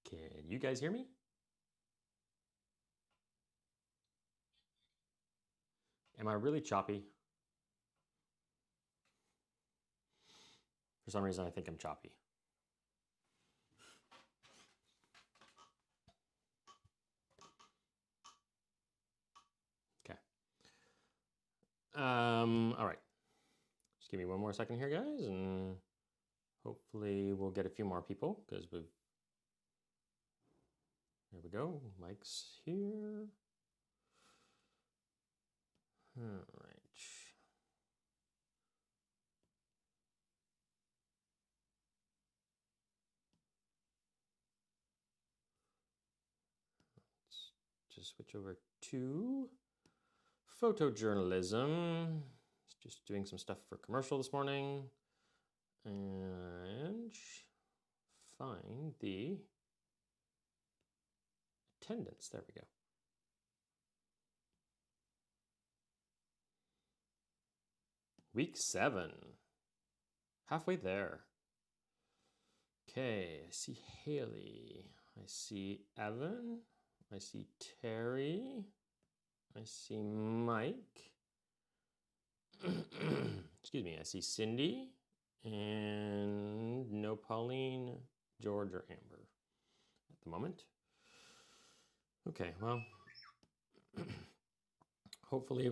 Can you guys hear me? Am I really choppy? For some reason, I think I'm choppy. Okay. All right. Just give me one more second here, guys, and hopefully we'll get a few more people because we've. There we go. Mike's here. All right. Let's just switch over to photojournalism. Just doing some stuff for commercial this morning. And find the attendance. There we go. Week 7. Halfway there. Okay, I see Haley. I see Evan. I see Terry. I see Mike. Excuse me, I see Cindy. And no Pauline, George, or Amber at the moment. Okay, well, hopefully,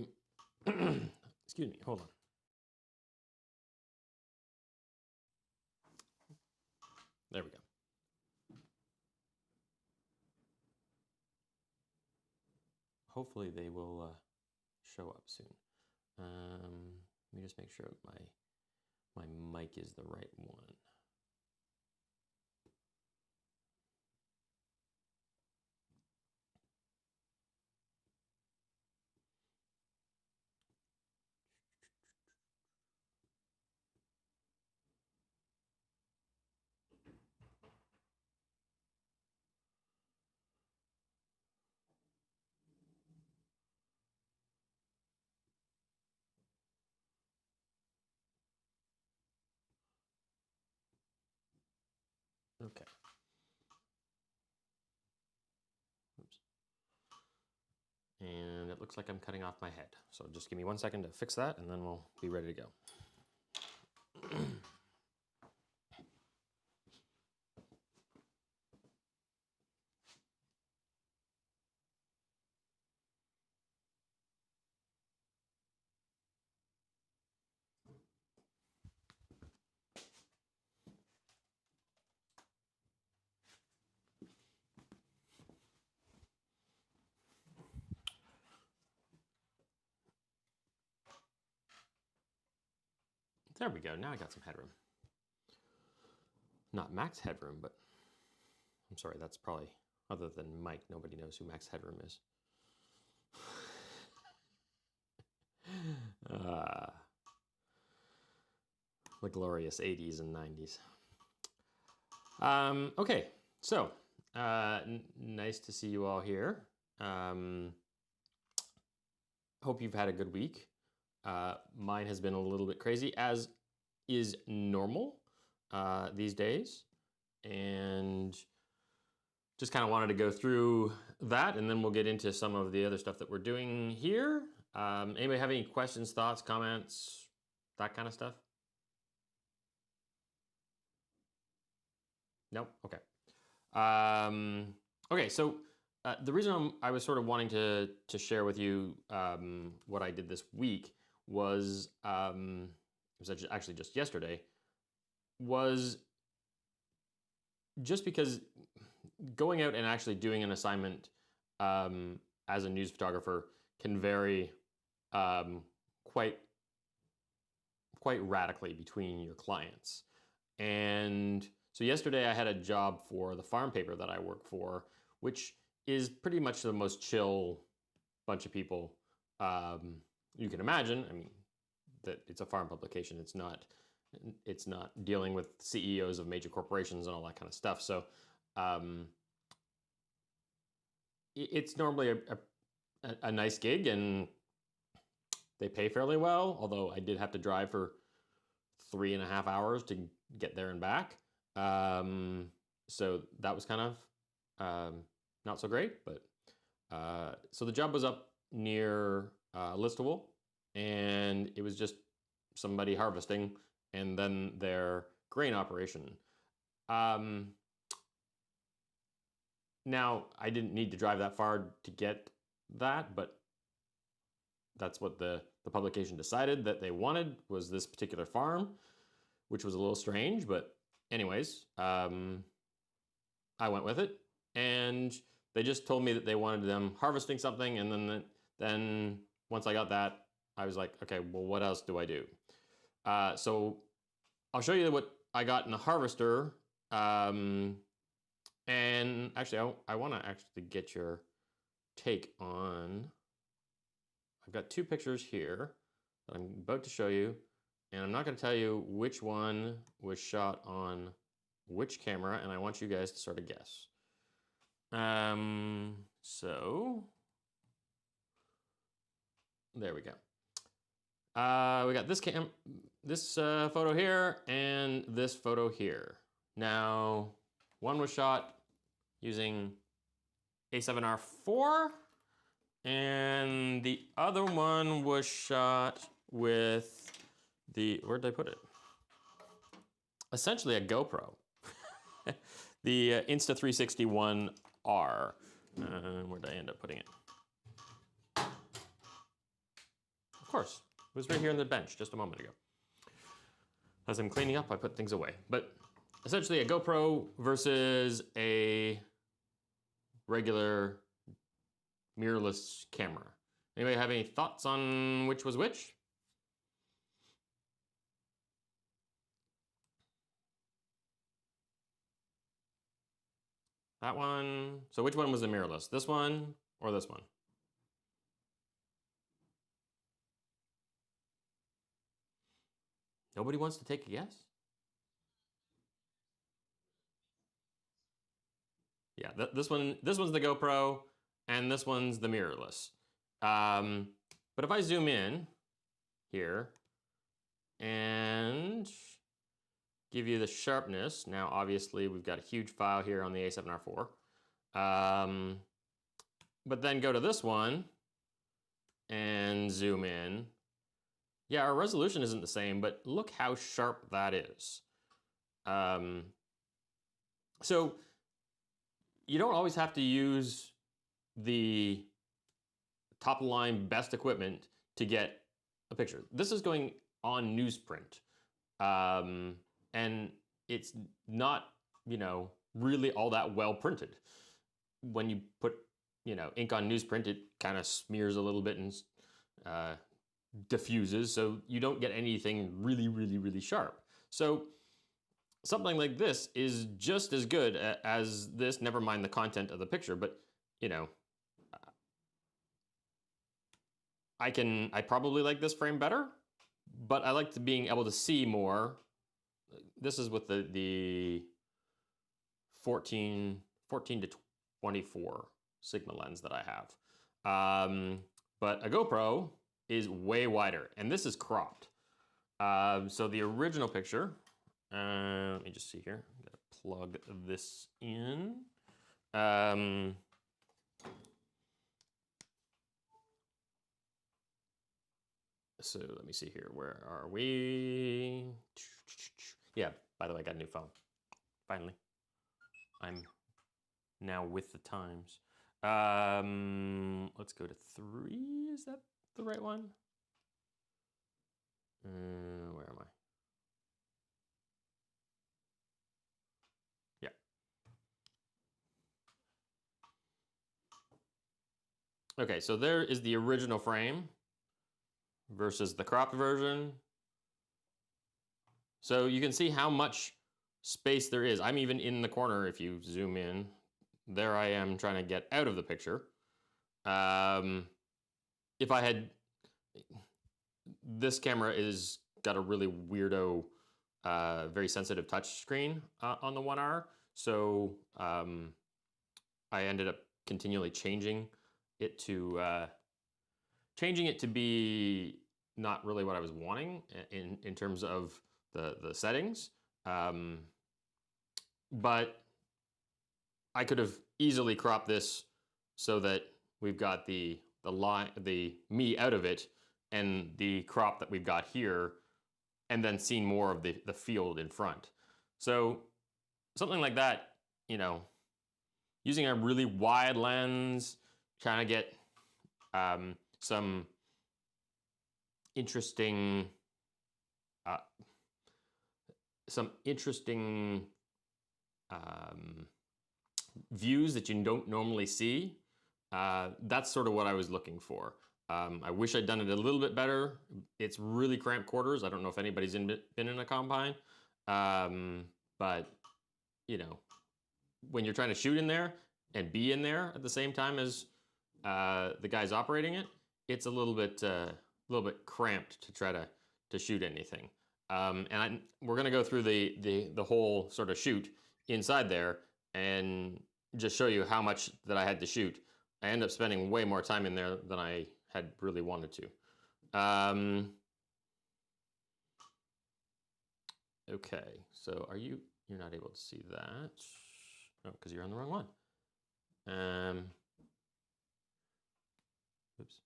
excuse me, hold on. There we go. Hopefully they will show up soon. Let me just make sure my mic is the right one. Okay. Oops. And it looks like I'm cutting off my head. So just give me 1 second to fix that and then we'll be ready to go. There we go. Now I got some headroom. Not max headroom, but I'm sorry, that's probably, other than Mike, nobody knows who Max Headroom is. The glorious 80s and 90s. Okay, so nice to see you all here. Hope you've had a good week. Mine has been a little bit crazy, as is normal these days. And just kind of wanted to go through that, and then we'll get into some of the other stuff that we're doing here. Anybody have any questions, thoughts, comments, that kind of stuff? Nope. Okay. Okay. So the reason I was sort of wanting to share with you what I did this week was it was actually just yesterday. Was just because going out and actually doing an assignment as a news photographer can vary quite radically between your clients. And so yesterday I had a job for the farm paper that I work for, which is pretty much the most chill bunch of people you can imagine. I mean, that it's a farm publication. It's not dealing with CEOs of major corporations and all that kind of stuff. So it's normally a nice gig, and they pay fairly well, although I did have to drive for 3.5 hours to get there and back. So that was kind of not so great, but so the job was up near Listowel, and it was just somebody harvesting and then their grain operation. Now, I didn't need to drive that far to get that, but that's what the publication decided that they wanted, was this particular farm, which was a little strange, but anyways, I went with it, and they just told me that they wanted them harvesting something, and then once I got that, I was like, okay, well, what else do I do? So I'll show you what I got in the harvester, and actually, I want to actually get your take on. I've got 2 pictures here that I'm about to show you, and I'm not going to tell you which one was shot on which camera, and I want you guys to sort of guess. So there we go. We got this photo here and this photo here. Now, one was shot using A7R4, and the other one was shot with the, where did I put it? Essentially a GoPro. The Insta360 where did I end up putting it? Of course, it was right here on the bench just a moment ago. As I'm cleaning up, I put things away. But essentially a GoPro versus a regular mirrorless camera. Anybody have any thoughts on which was which? That one. So which one was the mirrorless? This one or this one? Nobody wants to take a guess? Yeah, this one's the GoPro, and this one's the mirrorless. But if I zoom in here and give you the sharpness, now obviously we've got a huge file here on the A7R4. But then go to this one and zoom in. Yeah, our resolution isn't the same, but look how sharp that is. So you don't always have to use the top line best equipment to get a picture. This is going on newsprint. And it's not, really all that well printed. When you put, ink on newsprint, it kind of smears a little bit and diffuses, so you don't get anything really, really, really sharp. So something like this is just as good as this, never mind the content of the picture, but you know, I probably like this frame better, but I like being able to see more. This is with the 14 to 24 Sigma lens that I have. But a GoPro is way wider, and this is cropped. So the original picture, let me just see here. I'm gonna plug this in. So let me see here. Where are we? Yeah, by the way, I got a new phone. Finally. I'm now with the times. Let's go to 3. Is that the right one? Where am I? Yeah. Okay, so there is the original frame versus the cropped version. So you can see how much space there is. I'm even in the corner if you zoom in. There I am trying to get out of the picture. If I had, this camera is got a really weirdo, very sensitive touch screen on the 1R. So I ended up continually changing it to be not really what I was wanting in terms of the settings. But I could have easily cropped this so that we've got the me out of it and the crop that we've got here, and then seen more of the field in front. So something like that, you know, using a really wide lens, trying to get some interesting views that you don't normally see. That's sort of what I was looking for. I wish I'd done it a little bit better. It's really cramped quarters. I don't know if anybody's been in a combine, but you know, when you're trying to shoot in there and be in there at the same time as the guys operating it, it's a little bit cramped to try to shoot anything. And we're gonna go through the whole sort of shoot inside there and just show you how much that I had to shoot. I ended up spending way more time in there than I had really wanted to. Okay, so you're not able to see that? Oh, because you're on the wrong one. Oops.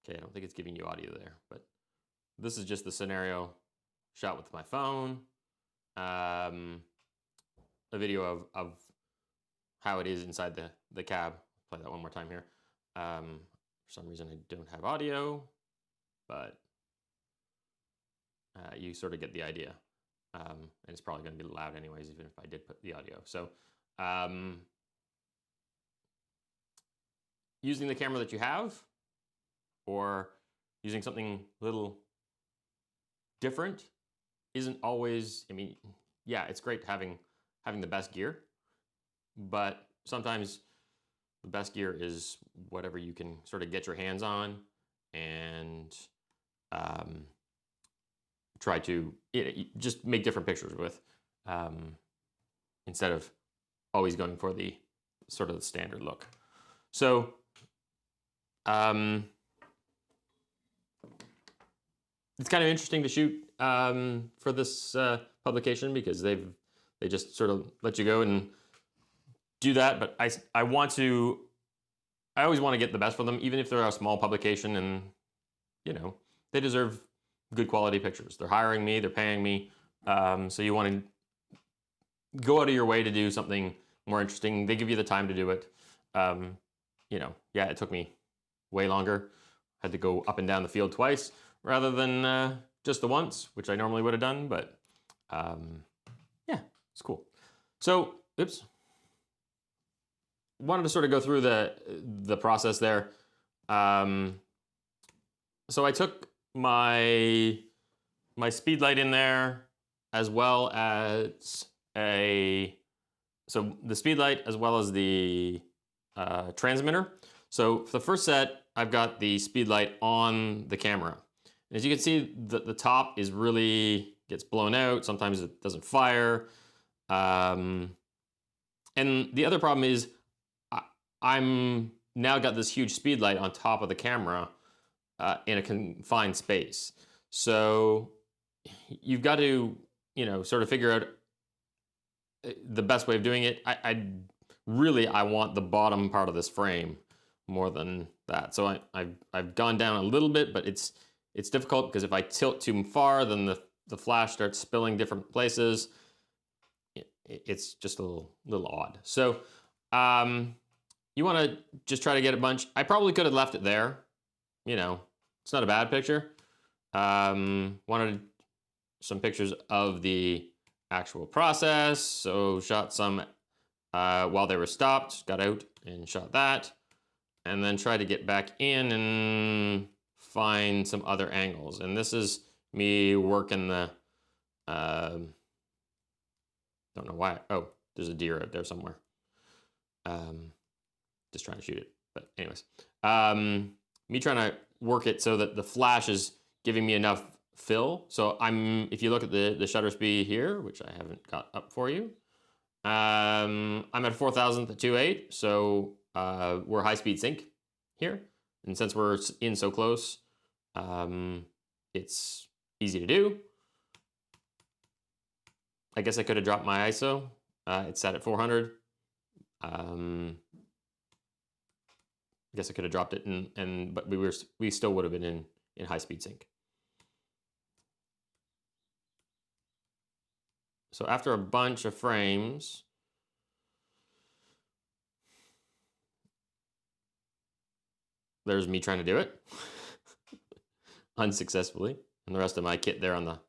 Okay, I don't think it's giving you audio there, but this is just the scenario shot with my phone. A video of how it is inside the cab. Play that one more time here. For some reason I don't have audio, but you sort of get the idea. And it's probably going to be loud anyways, even if I did put the audio. So using the camera that you have, or using something a little different isn't always, I mean, yeah, it's great having the best gear, but sometimes the best gear is whatever you can sort of get your hands on and try to just make different pictures with, instead of always going for the sort of the standard look. So it's kind of interesting to shoot for this publication, because they just sort of let you go and do that. But I always want to get the best for them, even if they're a small publication, and you know, they deserve good quality pictures. They're hiring me, they're paying me, so you want to go out of your way to do something more interesting. They give you the time to do it. You know, it took me way longer. Had to go up and down the field twice rather than just the once, which I normally would have done, but yeah, it's cool. So, oops. Wanted to sort of go through the process there. So I took my speed light in there, as well as the speed light as well as the transmitter. So for the first set, I've got the speed light on the camera. And as you can see, the top is really gets blown out. Sometimes it doesn't fire. And the other problem is I'm now got this huge speed light on top of the camera in a confined space. So you've got to, sort of figure out the best way of doing it. I want the bottom part of this frame more than that. So I've gone down a little bit, but it's difficult because if I tilt too far, then the flash starts spilling different places. It's just a little odd. So you want to just try to get a bunch. I probably could have left it there. It's not a bad picture. Wanted some pictures of the actual process. So shot some while they were stopped, got out and shot that. And then tried to get back in and find some other angles. And this is me working the, don't know why. Oh, there's a deer out there somewhere. Just trying to shoot it, but anyways, me trying to work it so that the flash is giving me enough fill. So if you look at the shutter speed here, which I haven't got up for you, I'm at 4,000th at 2.8. So we're high speed sync here. And since we're in so close, it's easy to do. I guess I could have dropped my ISO. It's set at 400. I guess I could have dropped it, but we still would have been in high speed sync. So after a bunch of frames, there's me trying to do it unsuccessfully, and the rest of my kit there on the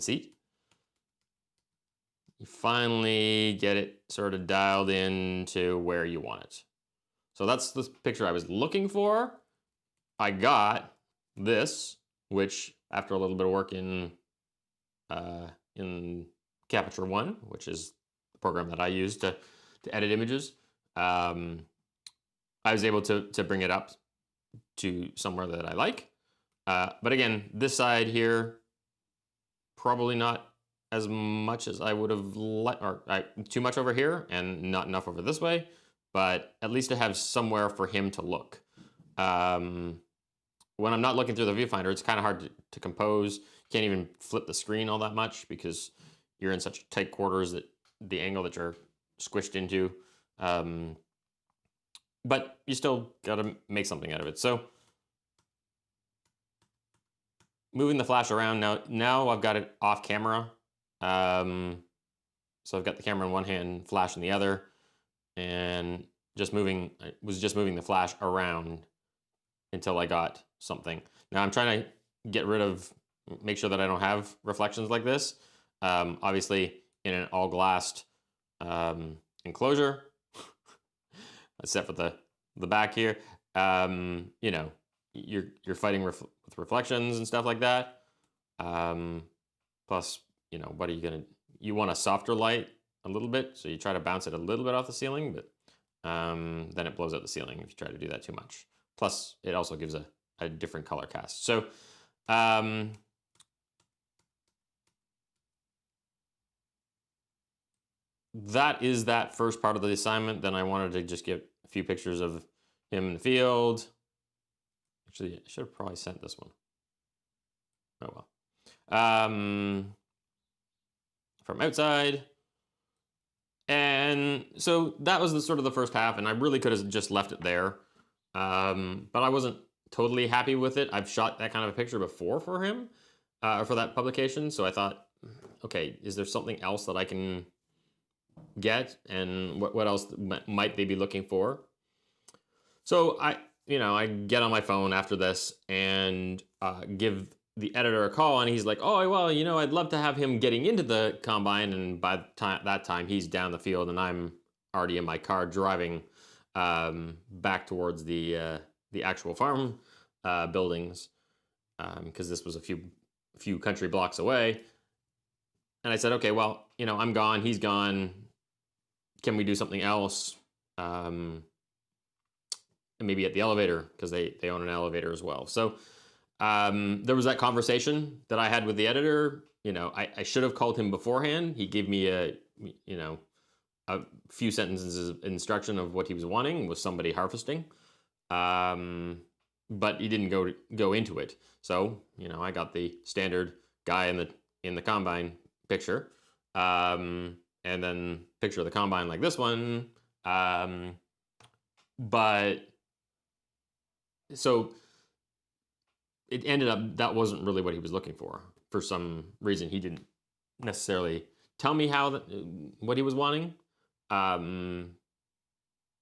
seat. You finally get it sort of dialed into where you want it. So that's the picture I was looking for. I got this, which after a little bit of work in Capture One, which is the program that I use to edit images, I was able to bring it up to somewhere that I like. But again, this side here, probably not as much as I would have too much over here and not enough over this way. But at least I have somewhere for him to look. When I'm not looking through the viewfinder, it's kind of hard to compose. You can't even flip the screen all that much because you're in such tight quarters that the angle that you're squished into. But you still got to make something out of it. So moving the flash around now I've got it off camera. So I've got the camera in one hand, flash in the other. And I was just moving the flash around until I got something. Now I'm trying to make sure that I don't have reflections like this. Obviously in an all glassed enclosure, except for the back here, you're fighting with reflections and stuff like that. Plus, what are you want a softer light a little bit, so you try to bounce it a little bit off the ceiling, but then it blows out the ceiling if you try to do that too much. Plus, it also gives a different color cast. So that is that first part of the assignment. Then I wanted to just get a few pictures of him in the field. Actually, I should have probably sent this one. Oh well. From outside. And so that was sort of the first half, and I really could have just left it there. But I wasn't totally happy with it. I've shot that kind of a picture before for him, for that publication. So I thought, okay, is there something else that I can get? And what else might they be looking for? So I get on my phone after this and give the editor a call, and he's like, oh, well, I'd love to have him getting into the combine. And by that time, he's down the field, and I'm already in my car driving back towards the actual farm buildings, because this was a few country blocks away. And I said, okay, well, I'm gone, he's gone. Can we do something else? Maybe at the elevator, because they own an elevator as well. So there was that conversation that I had with the editor. I should have called him beforehand. He gave me a few sentences of instruction of what he was wanting, was somebody harvesting. But he didn't go into it. So, I got the standard guy in the combine picture, and then picture of the combine like this one. But so it ended up that wasn't really what he was looking for. For some reason, he didn't necessarily tell me what he was wanting.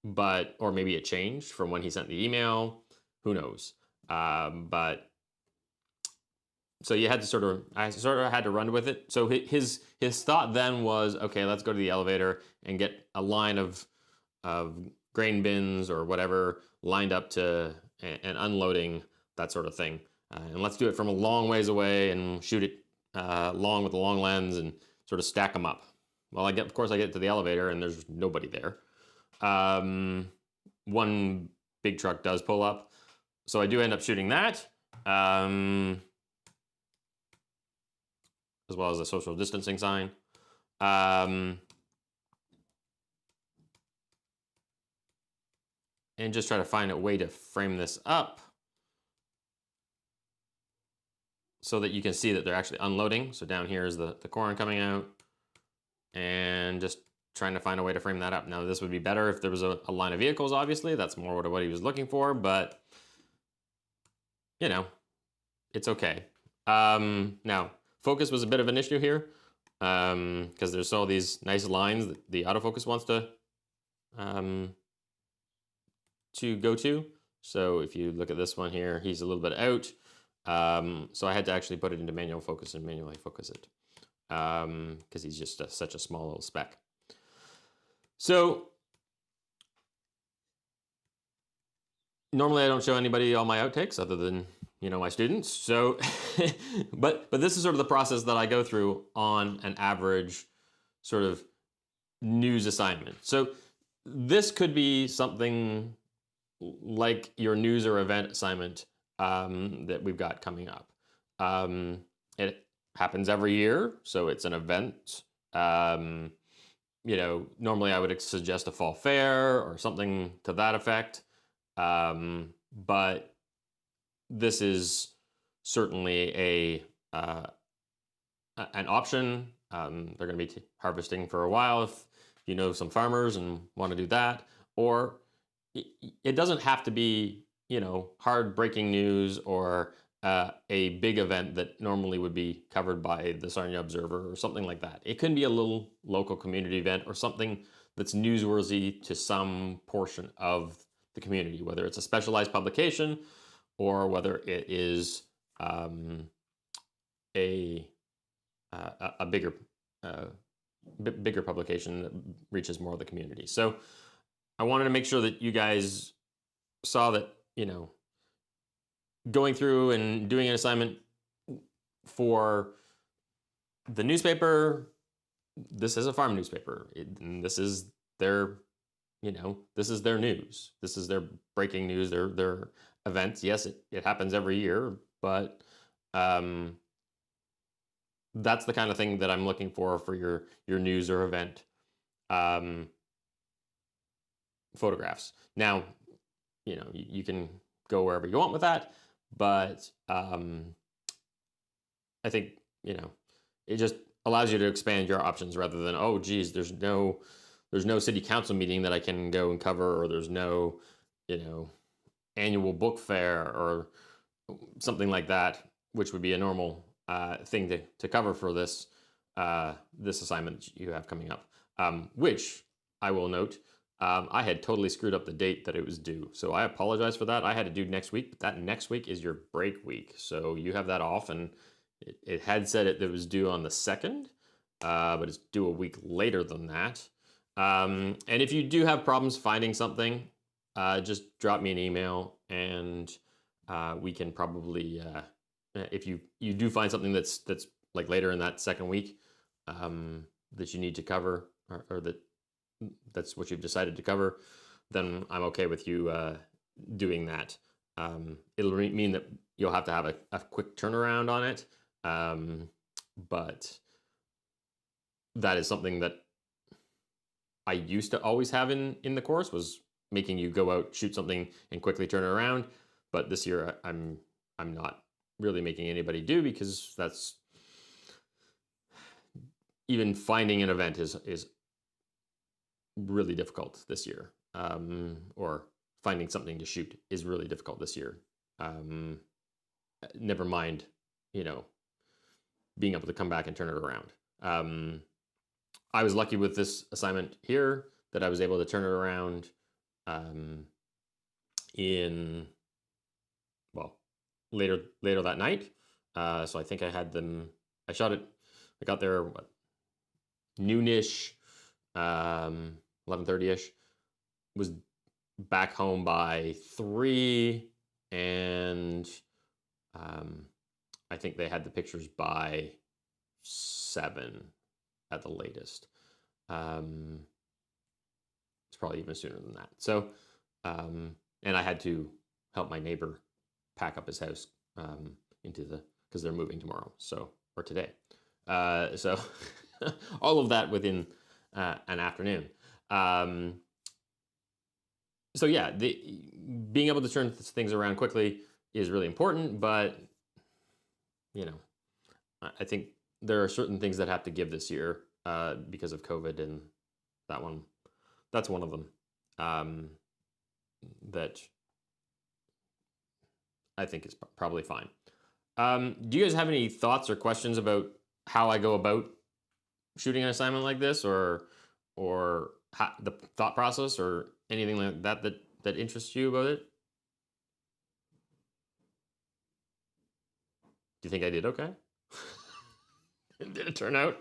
But, or maybe it changed from when he sent the email. Who knows? But so I sort of had to run with it. So his thought then was, okay, let's go to the elevator and get a line of grain bins or whatever lined up to and unloading, that sort of thing. And let's do it from a long ways away and shoot it long with a long lens and sort of stack them up. Well, of course I get to the elevator and there's nobody there. One big truck does pull up. So I do end up shooting that, as well as a social distancing sign. And just try to find a way to frame this up so that you can see that they're actually unloading. So down here is the corn coming out, and just trying to find a way to frame that up. Now, this would be better if there was a line of vehicles, obviously. That's more what he was looking for, but it's okay. Now, focus was a bit of an issue here, because there's all these nice lines that the autofocus wants to go to. So if you look at this one here, he's a little bit out. So I had to actually put it into manual focus and manually focus it, because he's just such a small little speck. So normally I don't show anybody all my outtakes other than, my students. So, but this is sort of the process that I go through on an average sort of news assignment. So this could be something like your news or event assignment that we've got coming up. It happens every year, so it's an event. Normally I would suggest a fall fair or something to that effect. But this is certainly an option. They're going to be harvesting for a while if some farmers and want to do that. Or it doesn't have to be, hard breaking news or a big event that normally would be covered by the Sarnia Observer or something like that. It can be a little local community event or something that's newsworthy to some portion of the community, whether it's a specialized publication or whether it is a bigger publication that reaches more of the community. So I wanted to make sure that you guys saw that, going through and doing an assignment for the newspaper, this is a farm newspaper. This is their, this is their news. This is their breaking news, their events. Yes, it happens every year, but that's the kind of thing that I'm looking for your news or event photographs. Now, you can go wherever you want with that, but I think, it just allows you to expand your options rather than, oh, geez, there's no city council meeting that I can go and cover, or there's no, annual book fair or something like that, which would be a normal thing to cover for this assignment you have coming up, which I will note I had totally screwed up the date that it was due. So I apologize for that. I had to do next week, but that next week is your break week. So you have that off, and it had said it was due on the 2nd, but it's due a week later than that. And if you do have problems finding something, just drop me an email, and we can probably, if you do find something that's like later in that 2nd week that you need to cover, or that's what you've decided to cover, then I'm okay with you doing that. It'll mean that you'll have to have a quick turnaround on it, but that is something that I used to always have in the course, was making you go out, shoot something, and quickly turn it around. But this year I'm not really making anybody do, because that's, even finding an event is really difficult this year, or finding something to shoot is really difficult this year. Never mind, being able to come back and turn it around. I was lucky with this assignment here that I was able to turn it around in, well, later that night. So I think I shot it, I got there, noonish, 11:30ish, was back home by 3, and I think they had the pictures by 7 at the latest. It's probably even sooner than that. So, and I had to help my neighbor pack up his house because they're moving tomorrow, or today. So all of that within an afternoon. So yeah, being able to turn things around quickly is really important, but I think there are certain things that have to give this year because of COVID, and that's one of them that I think is probably fine. Do you guys have any thoughts or questions about how I go about shooting an assignment like this, or the thought process, or anything like that interests you about it? Do you think I did okay? Did it turn out?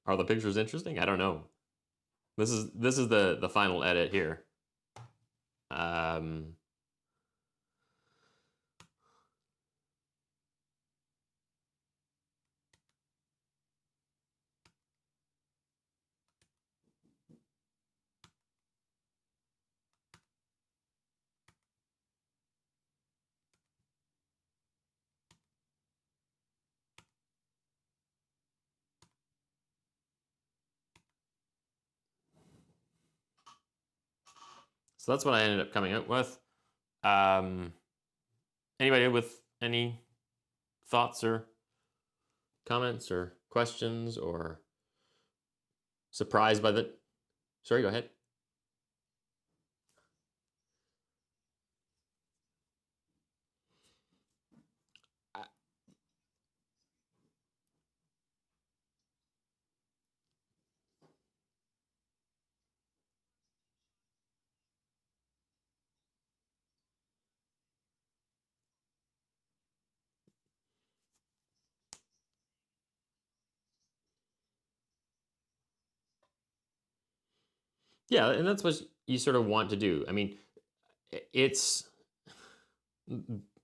Are the pictures interesting? I don't know. This is the final edit here. So that's what I ended up coming up with. Anybody with any thoughts or comments or questions, or surprised by the... Sorry, go ahead. Yeah, and that's what you sort of want to do. I mean, it's...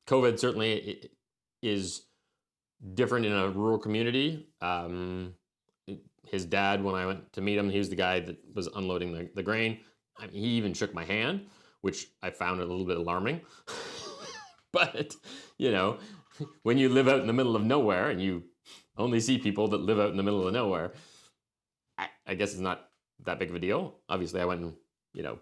COVID certainly is different in a rural community. His dad, when I went to meet him, he was the guy that was unloading the grain. I mean, he even shook my hand, which I found a little bit alarming. But, when you live out in the middle of nowhere and you only see people that live out in the middle of nowhere, I guess it's not that big of a deal. Obviously, I went and,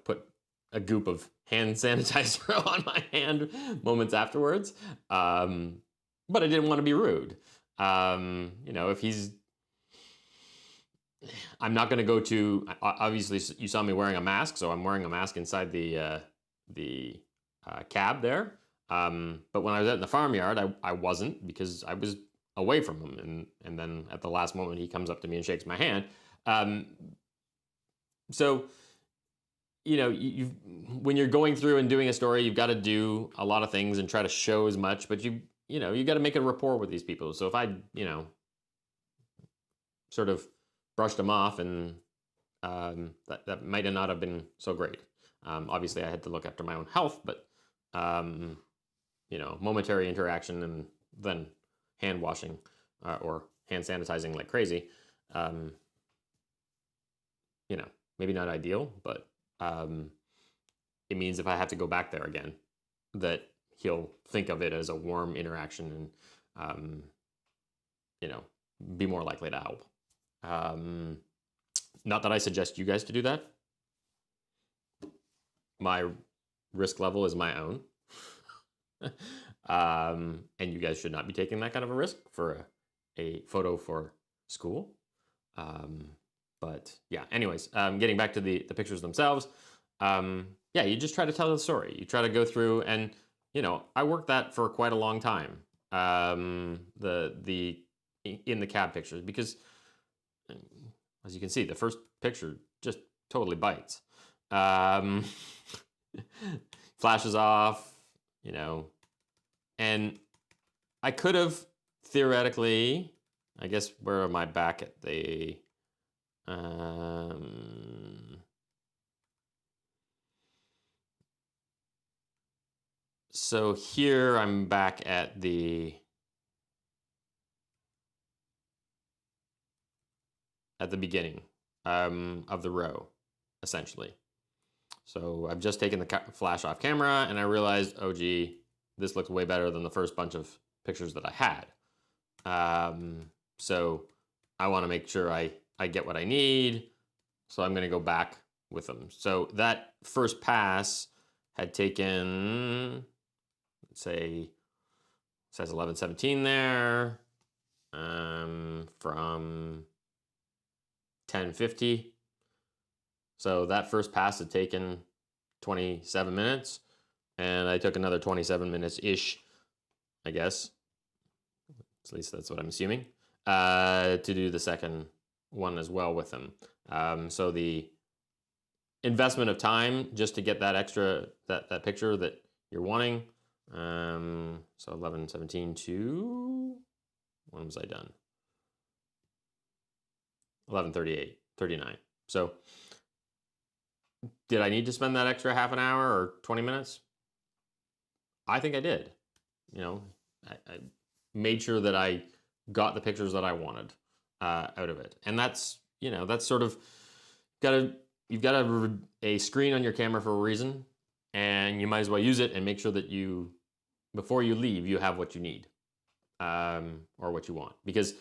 put a goop of hand sanitizer on my hand moments afterwards. But I didn't want to be rude. If he's... I'm not going to go to... Obviously, you saw me wearing a mask, so I'm wearing a mask inside the cab there. But when I was out in the farmyard, I wasn't, because I was away from him. And then at the last moment, he comes up to me and shakes my hand. So, when you're going through and doing a story, you've got to do a lot of things and try to show as much, but you got to make a rapport with these people. So if I, sort of brushed them off, and that might not have been so great. Obviously, I had to look after my own health, but momentary interaction and then hand washing or hand sanitizing like crazy. Maybe not ideal, but it means if I have to go back there again, that he'll think of it as a warm interaction and be more likely to help. Not that I suggest you guys to do that. My risk level is my own. And you guys should not be taking that kind of a risk for a photo for school. But yeah, anyways, getting back to the pictures themselves. Yeah, you just try to tell the story. You try to go through and, I worked that for quite a long time. In the cab pictures, because as you can see, the first picture just totally bites. Flashes off, and I could have theoretically, I guess, where am I back at the, so here I'm back at the beginning of the row, essentially. So I've just taken the flash off camera and I realized, oh gee, this looks way better than the first bunch of pictures that I had. So I want to make sure I get what I need. So I'm going to go back with them. So that first pass had taken, let's say, it says 11:17 there, from 10:50. So that first pass had taken 27 minutes, and I took another 27 minutes-ish, I guess. At least that's what I'm assuming, to do the second one as well with them. So the investment of time just to get that extra, that picture that you're wanting. So 11:17 to, when was I done? 11:38, 39. So did I need to spend that extra half an hour or 20 minutes? I think I did. I made sure that I got the pictures that I wanted out of it. And that's, that's sort of, you've got a screen on your camera for a reason, and you might as well use it and make sure that before you leave, you have what you need, or what you want. Because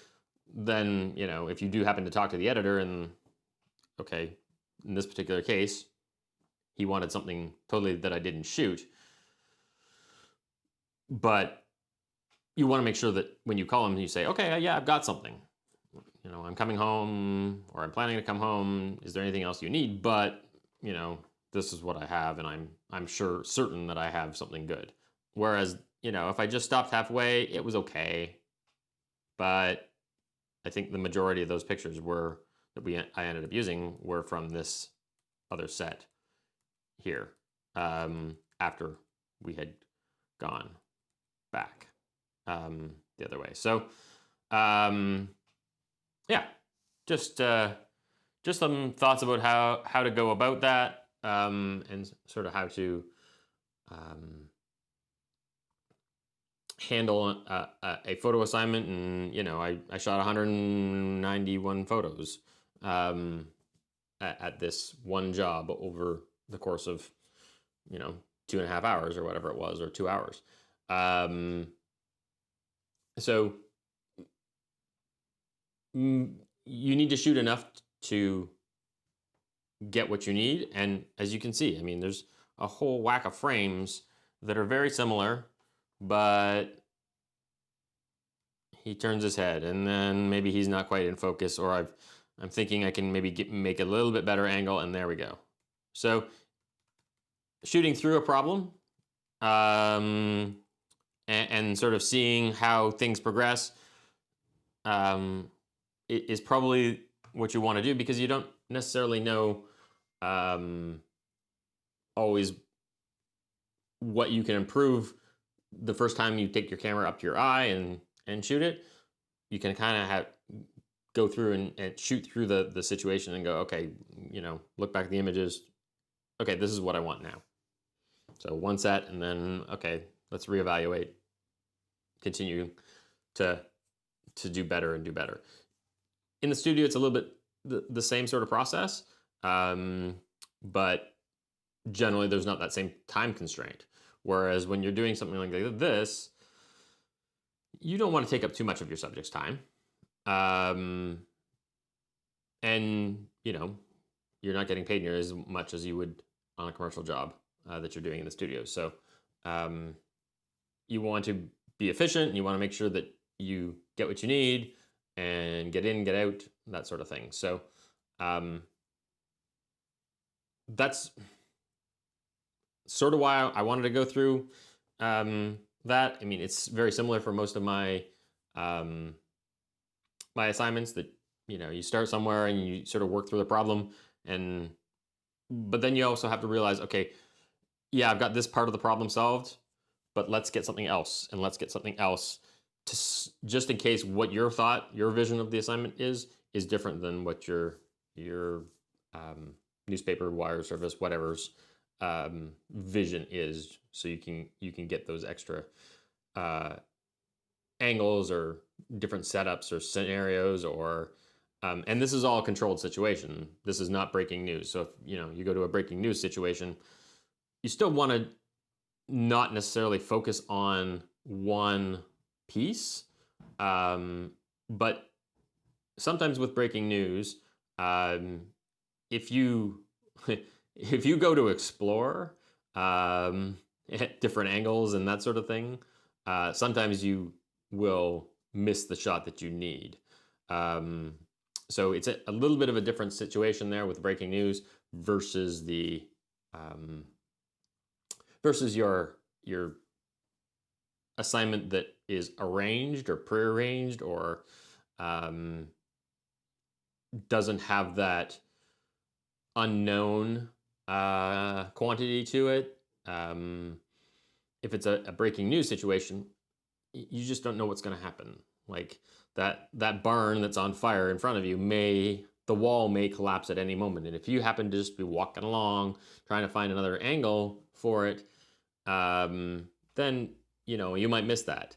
then, if you do happen to talk to the editor and, okay, in this particular case, he wanted something totally that I didn't shoot, but you want to make sure that when you call him, you say, okay, yeah, I've got something. I'm coming home, or I'm planning to come home. Is there anything else you need? But, this is what I have, and I'm certain that I have something good. Whereas, if I just stopped halfway, it was okay. But I think the majority of those pictures I ended up using were from this other set here, after we had gone back the other way. So yeah, just some thoughts about how to go about that, and sort of how to handle a photo assignment. And I shot 191 photos at this one job over the course of 2.5 hours or whatever it was, or 2 hours. So you need to shoot enough to get what you need. And as you can see, I mean, there's a whole whack of frames that are very similar, but he turns his head, and then maybe he's not quite in focus, or I'm thinking I can maybe make a little bit better angle, and there we go. So shooting through a problem, and sort of seeing how things progress, is probably what you want to do, because you don't necessarily know always what you can improve the first time you take your camera up to your eye and shoot it. You can kind of have go through and shoot through the situation and go, okay, look back at the images. Okay, this is what I want now. So one set, and then, okay, let's reevaluate, continue to do better and do better. In the studio, it's a little bit the same sort of process, but generally there's not that same time constraint. Whereas when you're doing something like this, you don't want to take up too much of your subject's time. And, you're not getting paid near as much as you would on a commercial job that you're doing in the studio. So you want to be efficient, and you want to make sure that you get what you need and get in, get out, that sort of thing. So that's sort of why I wanted to go through that. I mean, it's very similar for most of my my assignments, that you start somewhere and you sort of work through the problem, but then you also have to realize, okay, yeah, I've got this part of the problem solved, but let's get something else, and let's get something else, just in case what your vision of the assignment is different than what your newspaper, wire service, whatever's vision is, so you can get those extra angles or different setups or scenarios, or and this is all a controlled situation. This is not breaking news. So if you go to a breaking news situation, you still want to not necessarily focus on one piece, but sometimes with breaking news, if you go to explore at different angles and that sort of thing, sometimes you will miss the shot that you need. So it's a little bit of a different situation there with breaking news versus versus your assignment that is arranged or prearranged, or doesn't have that unknown quantity to it. If it's a breaking news situation, you just don't know what's going to happen. Like that barn that's on fire in front of you, the wall may collapse at any moment. And if you happen to just be walking along trying to find another angle for it, then you might miss that.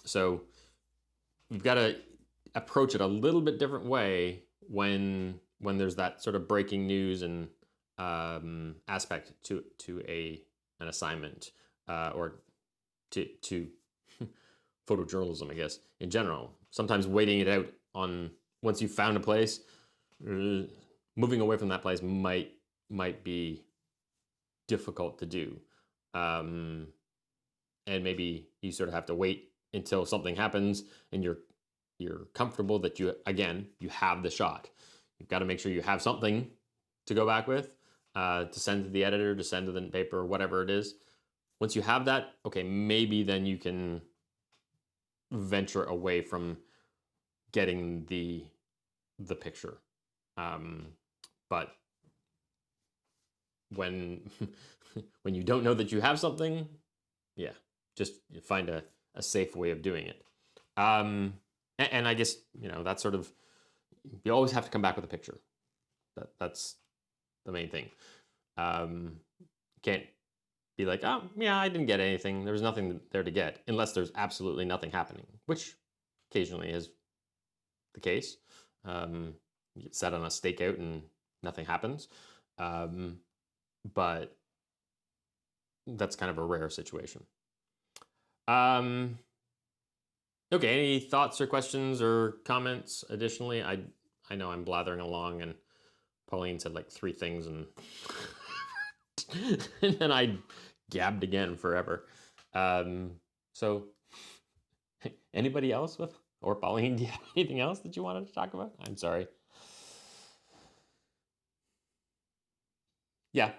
So you've got to approach it a little bit different way when there's that sort of breaking news and aspect to an assignment, or to photojournalism, I guess, in general. Sometimes waiting it out once you've found a place, moving away from that place might be difficult to do. And maybe you sort of have to wait until something happens and you're comfortable that you have the shot. You've got to make sure you have something to go back with, to send to the editor, to send to the paper, whatever it is. Once you have that, okay, maybe then you can venture away from getting the picture. But when you don't know that you have something, yeah, just find a safe way of doing it. And I guess that's sort of, you always have to come back with a picture. That's the main thing. Can't be like, oh yeah, I didn't get anything. There was nothing there to get, unless there's absolutely nothing happening, which occasionally is the case. You get set on a stakeout and nothing happens, but that's kind of a rare situation. Okay, any thoughts or questions or comments additionally? I know I'm blathering along, and Pauline said like 3 things, and and then I gabbed again forever. So anybody else or Pauline, do you have anything else that you wanted to talk about? I'm sorry. Yeah.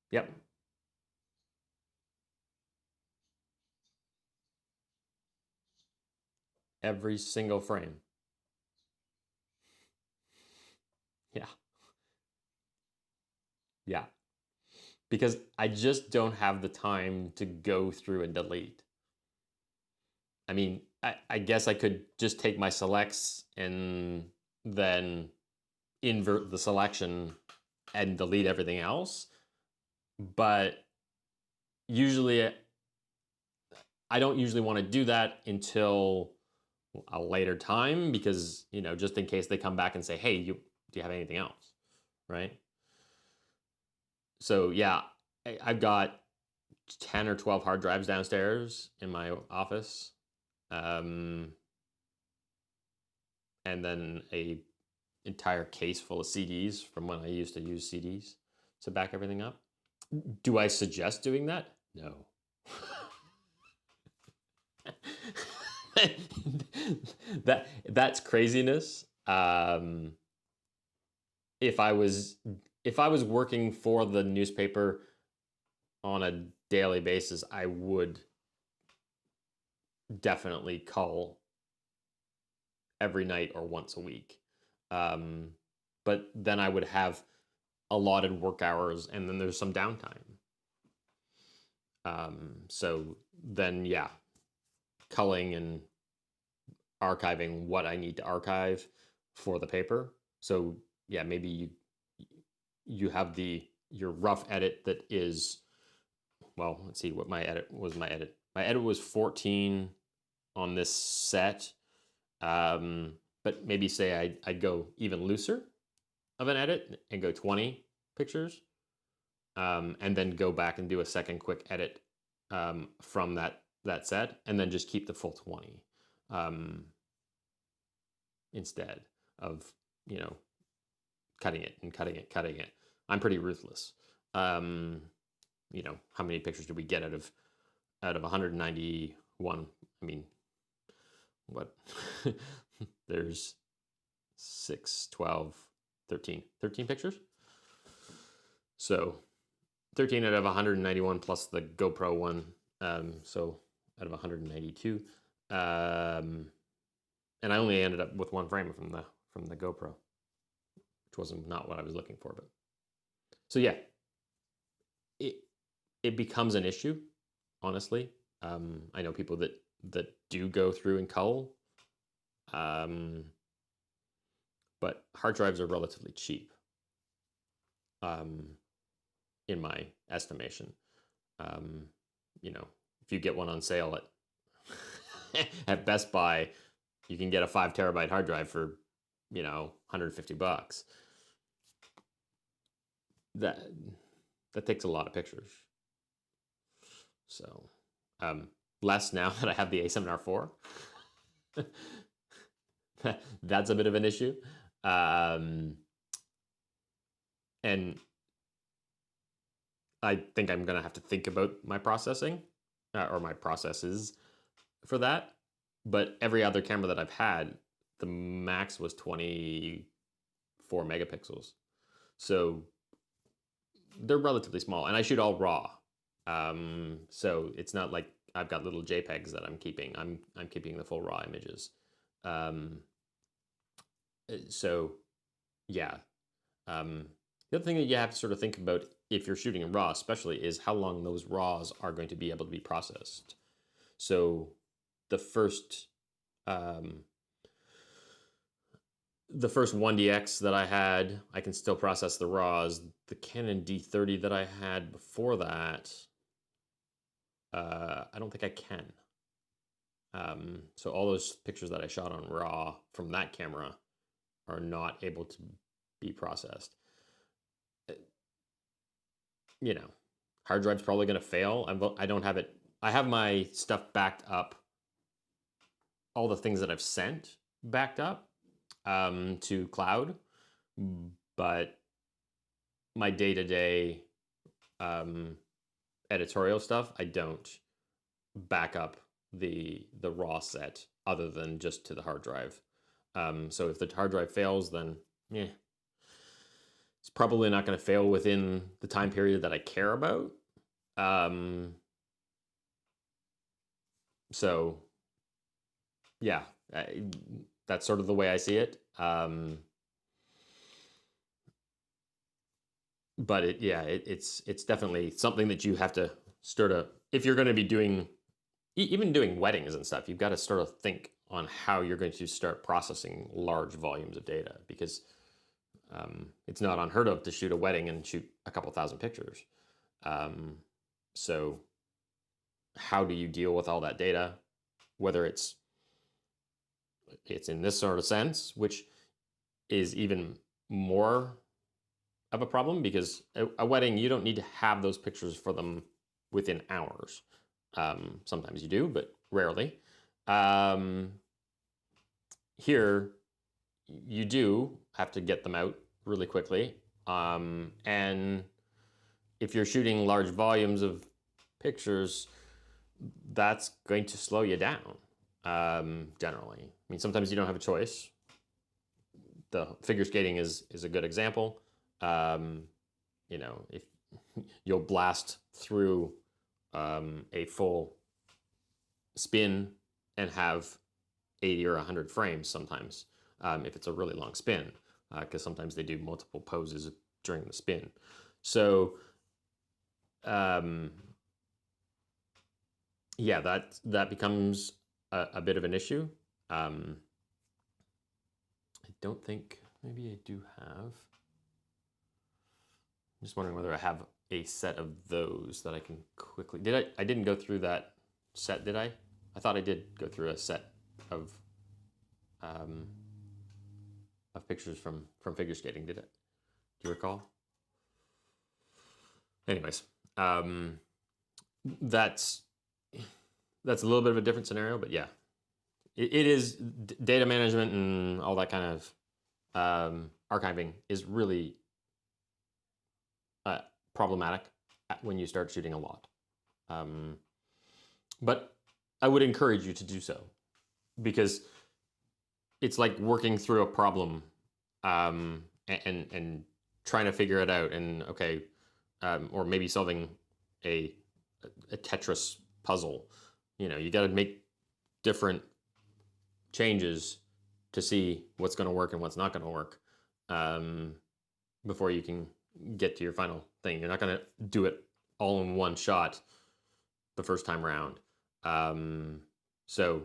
Yep. Every single frame. Yeah. Yeah. Because I just don't have the time to go through and delete. I mean, I guess I could just take my selects and then invert the selection and delete everything else. But usually, I don't usually want to do that until a later time because, just in case they come back and say, hey, do you have anything else? Right? So, yeah, I've got 10 or 12 hard drives downstairs in my office. And then a entire case full of CDs from when I used to use CDs to back everything up. Do I suggest doing that? No. That's craziness. If I was working for the newspaper on a daily basis, I would definitely cull every night or once a week. But then I would have allotted work hours and then there's some downtime. So then, yeah, culling and archiving what I need to archive for the paper. So yeah, maybe you have your rough edit that is, well, let's see what my edit was. My edit was 14 on this set. But maybe say I'd go even looser of an edit and go 20 pictures. And then go back and do a second quick edit from that set, and then just keep the full 20 instead of cutting it. I'm pretty ruthless. How many pictures did we get out of 191? I mean, what? There's 6, 12, 13 pictures. So 13 out of 191 plus the GoPro one, so out of 192, and I only ended up with one frame from the GoPro, which wasn't not what I was looking for. But so yeah, it becomes an issue, honestly. I know people that do go through and cull, but hard drives are relatively cheap. In my estimation, if you get one on sale at Best Buy, you can get a 5 terabyte hard drive for, $150. That takes a lot of pictures. So, less now that I have the A7R4. That's a bit of an issue. And I think I'm going to have to think about my processing or my processes for that. But every other camera that I've had, the max was 24 megapixels. So they're relatively small, and I shoot all RAW. So it's not like I've got little JPEGs that I'm keeping. I'm keeping the full RAW images. So yeah. The other thing that you have to sort of think about if you're shooting in RAW especially is how long those RAWs are going to be able to be processed. So the first 1DX that I had, I can still process the RAWs. The Canon D30 that I had before that, I don't think I can. So all those pictures that I shot on RAW from that camera are not able to be processed. Hard drive's probably going to fail. I don't have it. I have my stuff backed up. All the things that I've sent backed up to cloud, but my day-to-day editorial stuff, I don't back up the RAW set other than just to the hard drive. So if the hard drive fails, then yeah. It's probably not going to fail within the time period that I care about. So, yeah, that's sort of the way I see it. but it's definitely something that you have to start to, if you're going to be doing, even doing weddings and stuff, you've got to start to think on how you're going to start processing large volumes of data, because it's not unheard of to shoot a wedding and shoot a couple thousand pictures. So how do you deal with all that data, whether it's in this sort of sense, which is even more of a problem, because a wedding, you don't need to have those pictures for them within hours. Sometimes you do, but rarely. Here, you do have to get them out really quickly. And if you're shooting large volumes of pictures, that's going to slow you down, generally. I mean, sometimes you don't have a choice. The figure skating is a good example. You know, if you'll blast through a full spin and have 80 or 100 frames sometimes, if it's a really long spin, because sometimes they do multiple poses during the spin. So yeah, that becomes a bit of an issue. I don't think, maybe I do have. I'm just wondering whether I have a set of those that I can quickly. I didn't go through that set, did I? I thought I did go through a set of pictures from figure skating. Did it? Do you recall? Anyways, that's a little bit of a different scenario, but yeah, it is data management and all that kind of archiving is really problematic when you start shooting a lot. But I would encourage you to do so, because it's like working through a problem and trying to figure it out, and okay, or maybe solving a Tetris puzzle. You know, you got to make different changes to see what's going to work and what's not going to work before you can get to your final thing. You're not going to do it all in one shot the first time around. So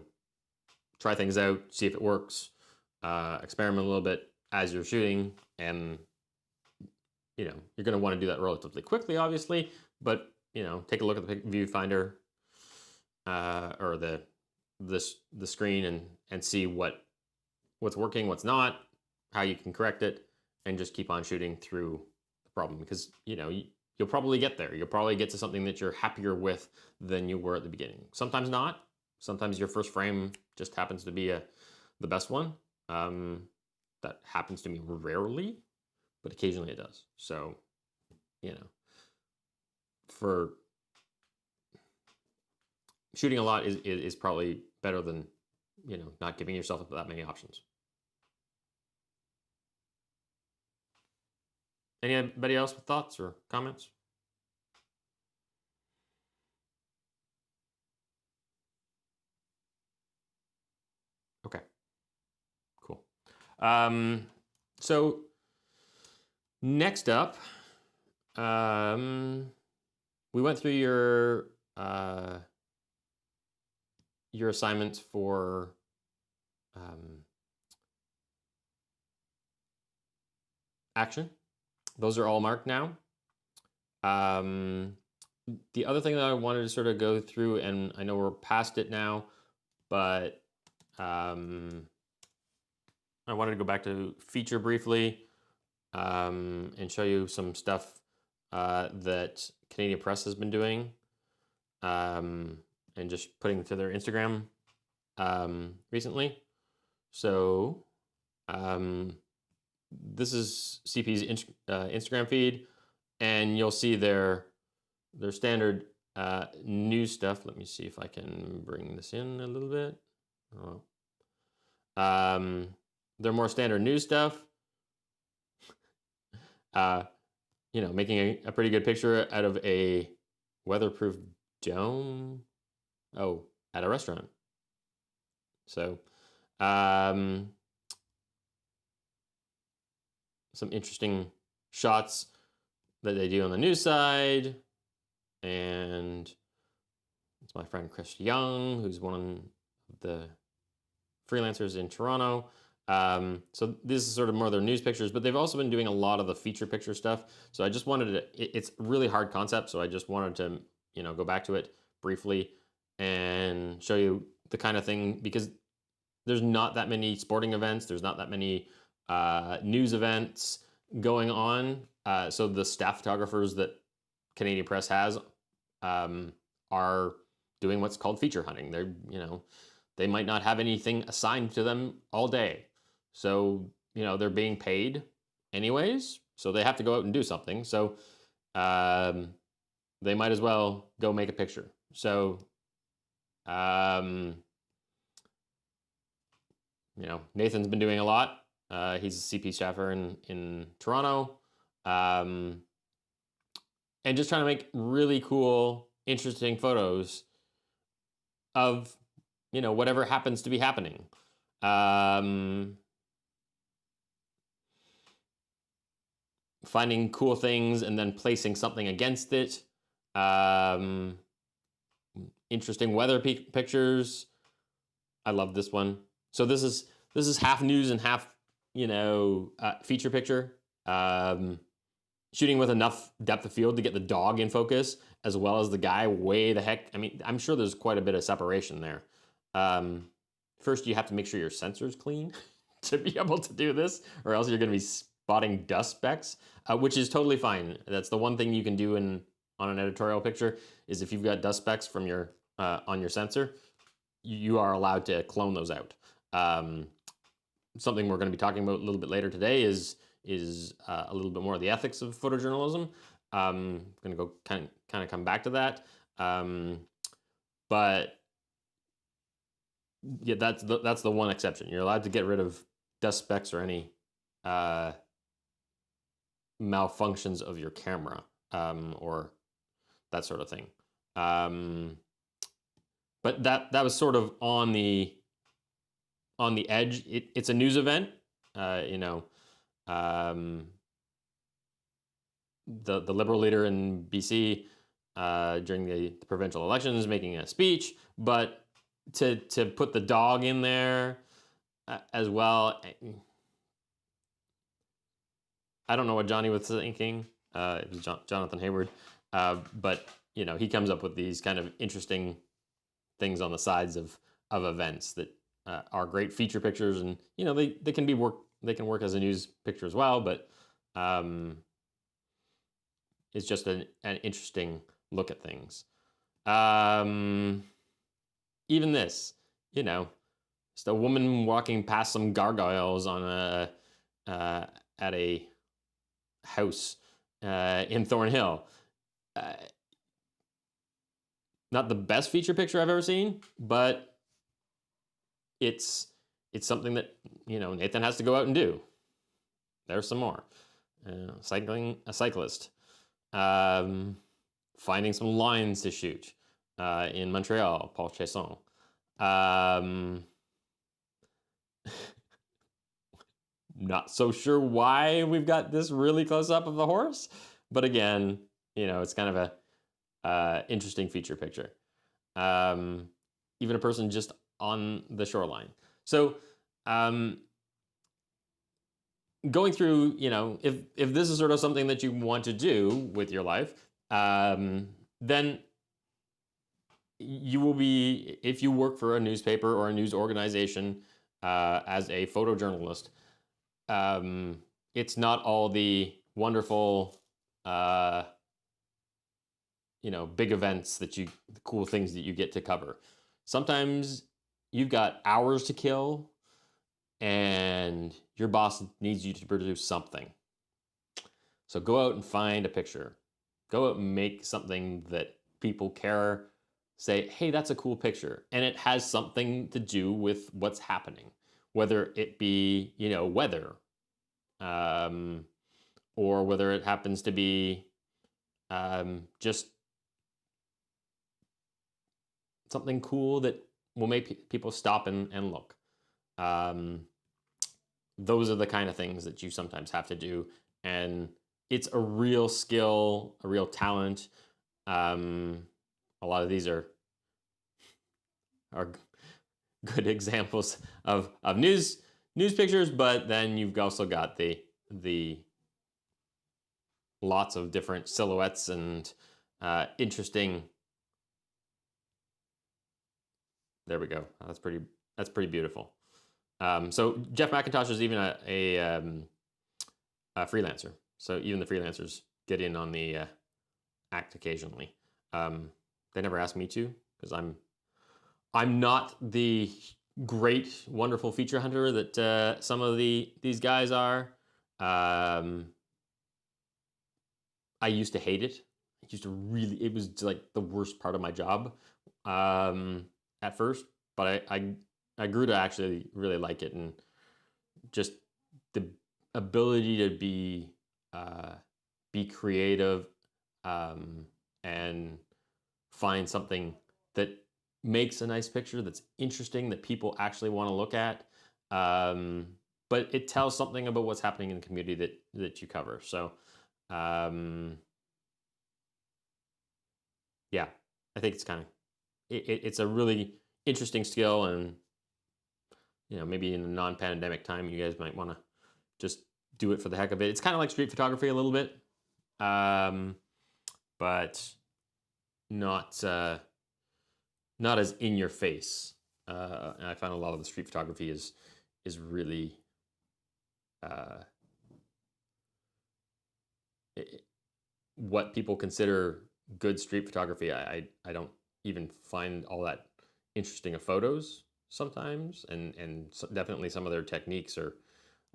try things out, see if it works, experiment a little bit as you're shooting, and you know, you're going to want to do that relatively quickly, obviously, but you know, take a look at the viewfinder or the screen and see what's working, what's not, how you can correct it, and just keep on shooting through the problem, because you know, you'll probably get there. You'll probably get to something that you're happier with than you were at the beginning. Sometimes not. Sometimes your first frame just happens to be the best one. That happens to me rarely, but occasionally it does. So, you know, for shooting a lot is probably better than, you know, not giving yourself that many options. Anybody else with thoughts or comments? Okay, cool. So next up, we went through your assignments for action. Those are all marked now. The other thing that I wanted to sort of go through, and I know we're past it now, but I wanted to go back to feature briefly and show you some stuff that Canadian Press has been doing and just putting to their Instagram recently. So this is CP's Instagram feed, and you'll see their standard news stuff. Let me see if I can bring this in a little bit. Oh. They're more standard news stuff. You know, making a pretty good picture out of a weatherproof dome. Oh, at a restaurant. So, some interesting shots. that they do on the news side. And it's my friend Chris Young, who's one of the freelancers in Toronto. So this is sort of more their news pictures, but they've also been doing a lot of the feature picture stuff. So I just wanted to, it's a really hard concept. So I just wanted to, go back to it briefly and show you the kind of thing, because there's not that many sporting events. There's not that many news events going on. So the staff photographers that Canadian Press has are doing what's called feature hunting. They're, they might not have anything assigned to them all day. So, they're being paid anyways. So they have to go out and do something. So they might as well go make a picture. So, Nathan's been doing a lot. He's a CP staffer in Toronto. And just trying to make really cool, interesting photos of, whatever happens to be happening. Finding cool things and then placing something against it. Interesting weather pictures. I love this one. So this is half news and half, feature picture. Shooting with enough depth of field to get the dog in focus, as well as the guy way the heck. I mean, I'm sure there's quite a bit of separation there. First, you have to make sure your sensor's clean to be able to do this, or else you're going to be spotting dust specks, which is totally fine. That's the one thing you can do on an editorial picture, is if you've got dust specks from your on your sensor, you are allowed to clone those out. Something we're going to be talking about a little bit later today is a little bit more of the ethics of photojournalism. I'm going to go kind of come back to that. But yeah, that's the one exception. You're allowed to get rid of dust specks or any malfunctions of your camera, or that sort of thing. But that was sort of on the edge. It's a news event, the Liberal leader in BC during the provincial elections making a speech, but to put the dog in there as well, I don't know what Johnny was thinking. It was Jonathan Hayward, but he comes up with these kind of interesting things on the sides of events that are great feature pictures, and they can work as a news picture as well, but it's just an interesting look at things. Even this, just a woman walking past some gargoyles on at a house in Thornhill. Not the best feature picture I've ever seen, but it's something that Nathan has to go out and do. There's some more. A cyclist, finding some lines to shoot in Montreal, Paul Chesson. Not so sure why we've got this really close up of the horse, but again, it's kind of a interesting feature picture. Even a person just on the shoreline. So going through, if this is sort of something that you want to do with your life, then you will be, if you work for a newspaper or a news organization as a photojournalist, it's not all the wonderful, big events the cool things that you get to cover. Sometimes you've got hours to kill and your boss needs you to produce something. So go out and find a picture. Go out and make something that people care, say, hey, that's a cool picture. And it has something to do with what's happening, whether it be, weather, or whether it happens to be just something cool that will make people stop and look. Those are the kind of things that you sometimes have to do. And it's a real skill, a real talent. A lot of these are good examples of news pictures, but then you've also got the lots of different silhouettes and interesting. There we go. That's pretty beautiful. So Jeff McIntosh is even a freelancer. So even the freelancers get in on the act occasionally. They never ask me to, because I'm not the great, wonderful feature hunter that some of these guys are. I used to hate it. It was like the worst part of my job at first, but I grew to actually really like it, and just the ability to be creative and find something that makes a nice picture, that's interesting, that people actually want to look at, but it tells something about what's happening in the community that you cover. So yeah, I think it's kind of it's a really interesting skill, and maybe in a non-pandemic time, you guys might want to just do it for the heck of it. It's kind of like street photography a little bit, but not as in your face. And I find a lot of the street photography is really what people consider good street photography. I don't even find all that interesting of photos sometimes, and definitely some of their techniques are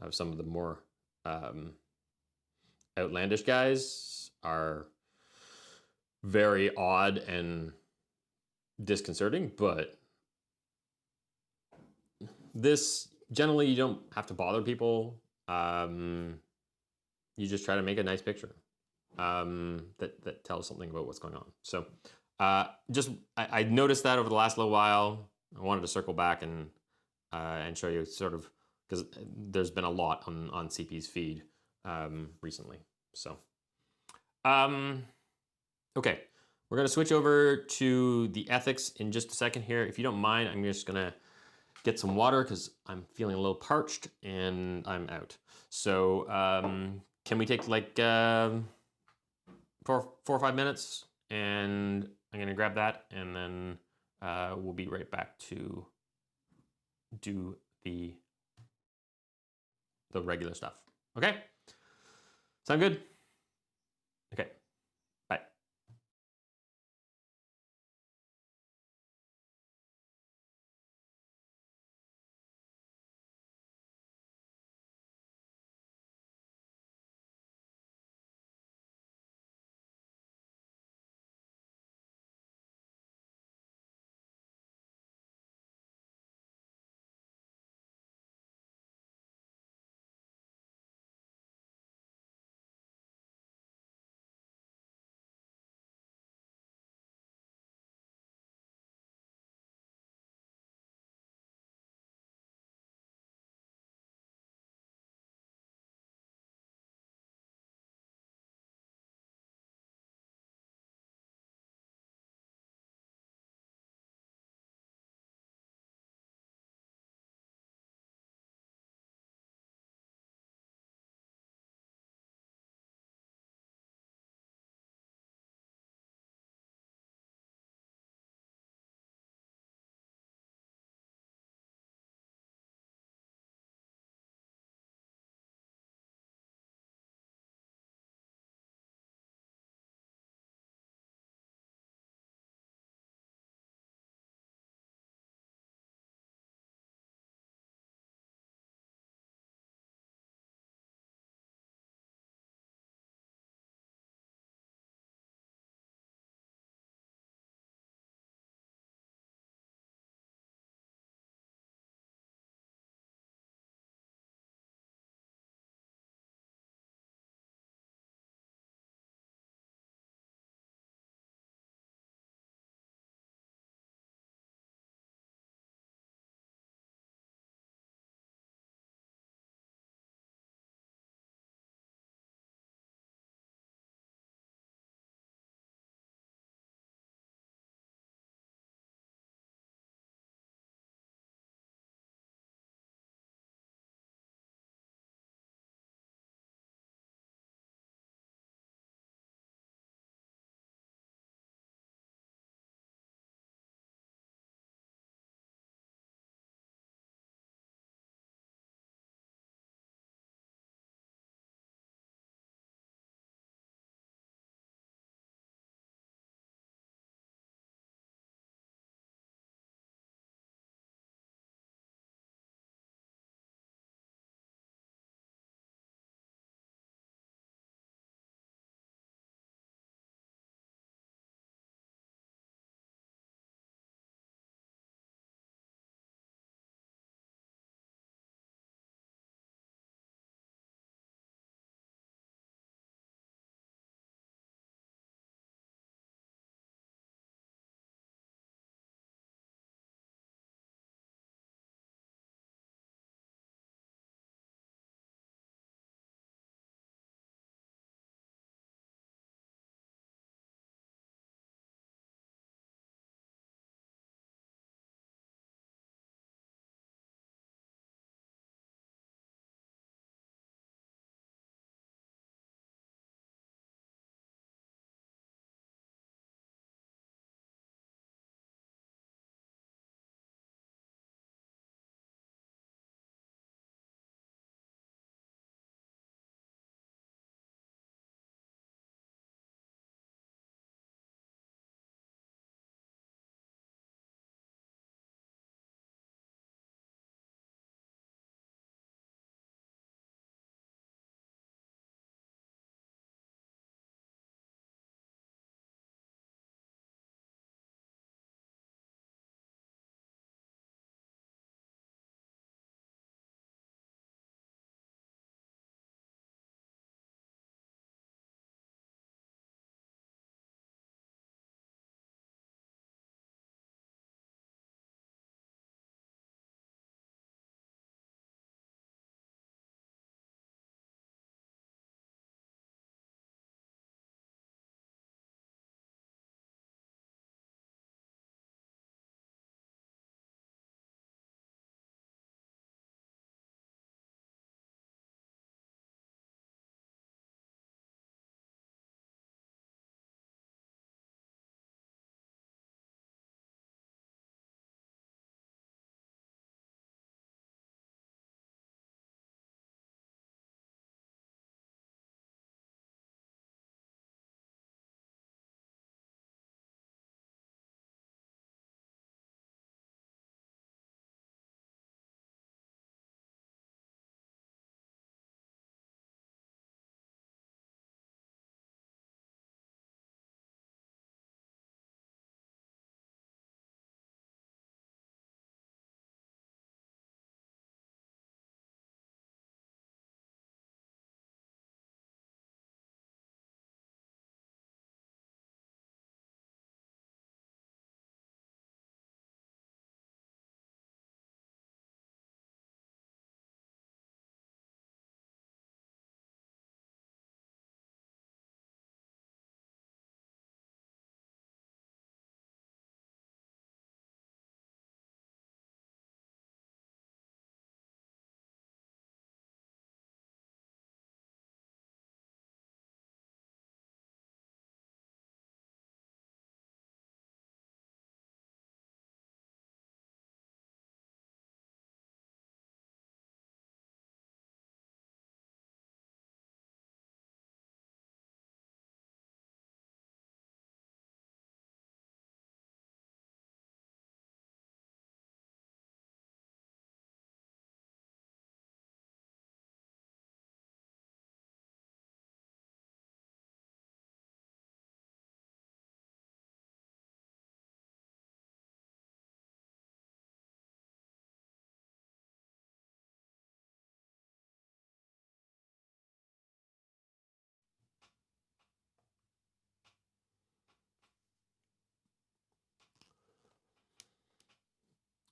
some of the more outlandish guys are very odd and disconcerting, but this generally you don't have to bother people. You just try to make a nice picture that tells something about what's going on. So I noticed that over the last little while. I wanted to circle back and show you, sort of, because there's been a lot on CP's feed recently. So okay, we're gonna switch over to the ethics in just a second here. If you don't mind, I'm just gonna get some water because I'm feeling a little parched and I'm out. So can we take like 4 or 5 minutes, and I'm gonna grab that, and then we'll be right back to do the regular stuff. Okay? Sound good? Okay. Bye.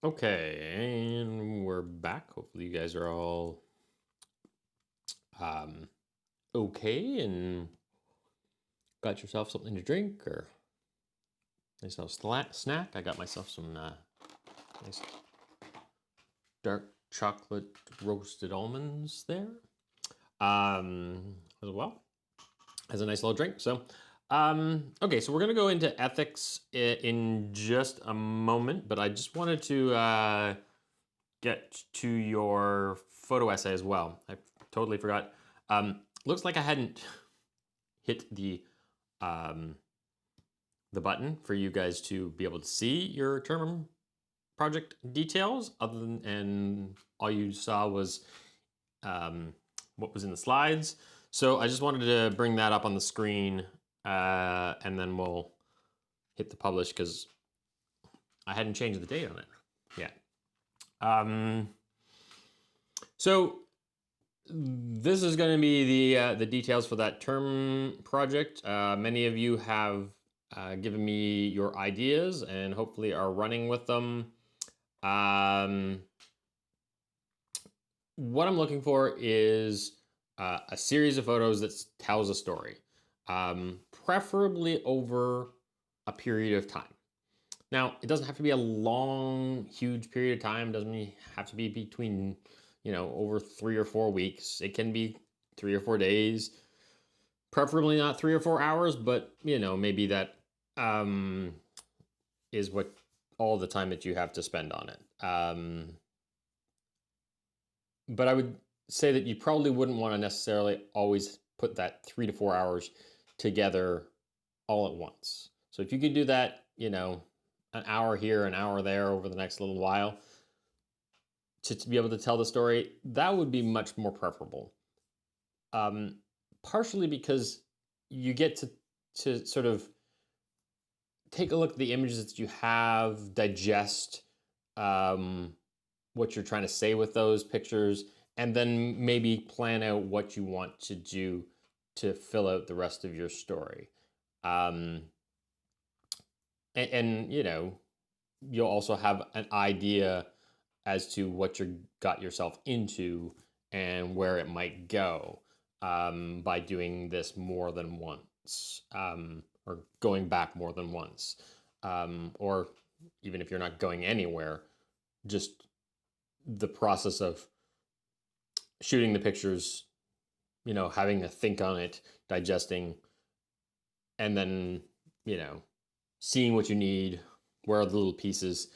Okay, and we're back. Hopefully you guys are all okay and got yourself something to drink or nice little snack. I got myself some nice dark chocolate roasted almonds there as well as a nice little drink. So okay, so we're going to go into ethics in just a moment, but I just wanted to get to your photo essay as well. I totally forgot. Looks like I hadn't hit the button for you guys to be able to see your term project details, and all you saw was what was in the slides. So I just wanted to bring that up on the screen, and then we'll hit the publish because I hadn't changed the date on it yet. So this is going to be the details for that term project. Many of you have given me your ideas and hopefully are running with them. What I'm looking for is a series of photos that tells a story, preferably over a period of time. Now, it doesn't have to be a long, huge period of time. It doesn't have to be between, over 3 or 4 weeks. It can be 3 or 4 days, preferably not 3 or 4 hours, but, maybe that is what all the time that you have to spend on it. But I would say that you probably wouldn't want to necessarily always put that 3 to 4 hours together all at once. So if you could do that, an hour here, an hour there over the next little while to be able to tell the story, that would be much more preferable. Partially because you get to sort of take a look at the images that you have, digest what you're trying to say with those pictures, and then maybe plan out what you want to do to fill out the rest of your story. And you'll also have an idea as to what you got yourself into and where it might go by doing this more than once, or going back more than once, or even if you're not going anywhere, just the process of shooting the pictures, having to think on it, digesting, and then, seeing what you need, where are the little pieces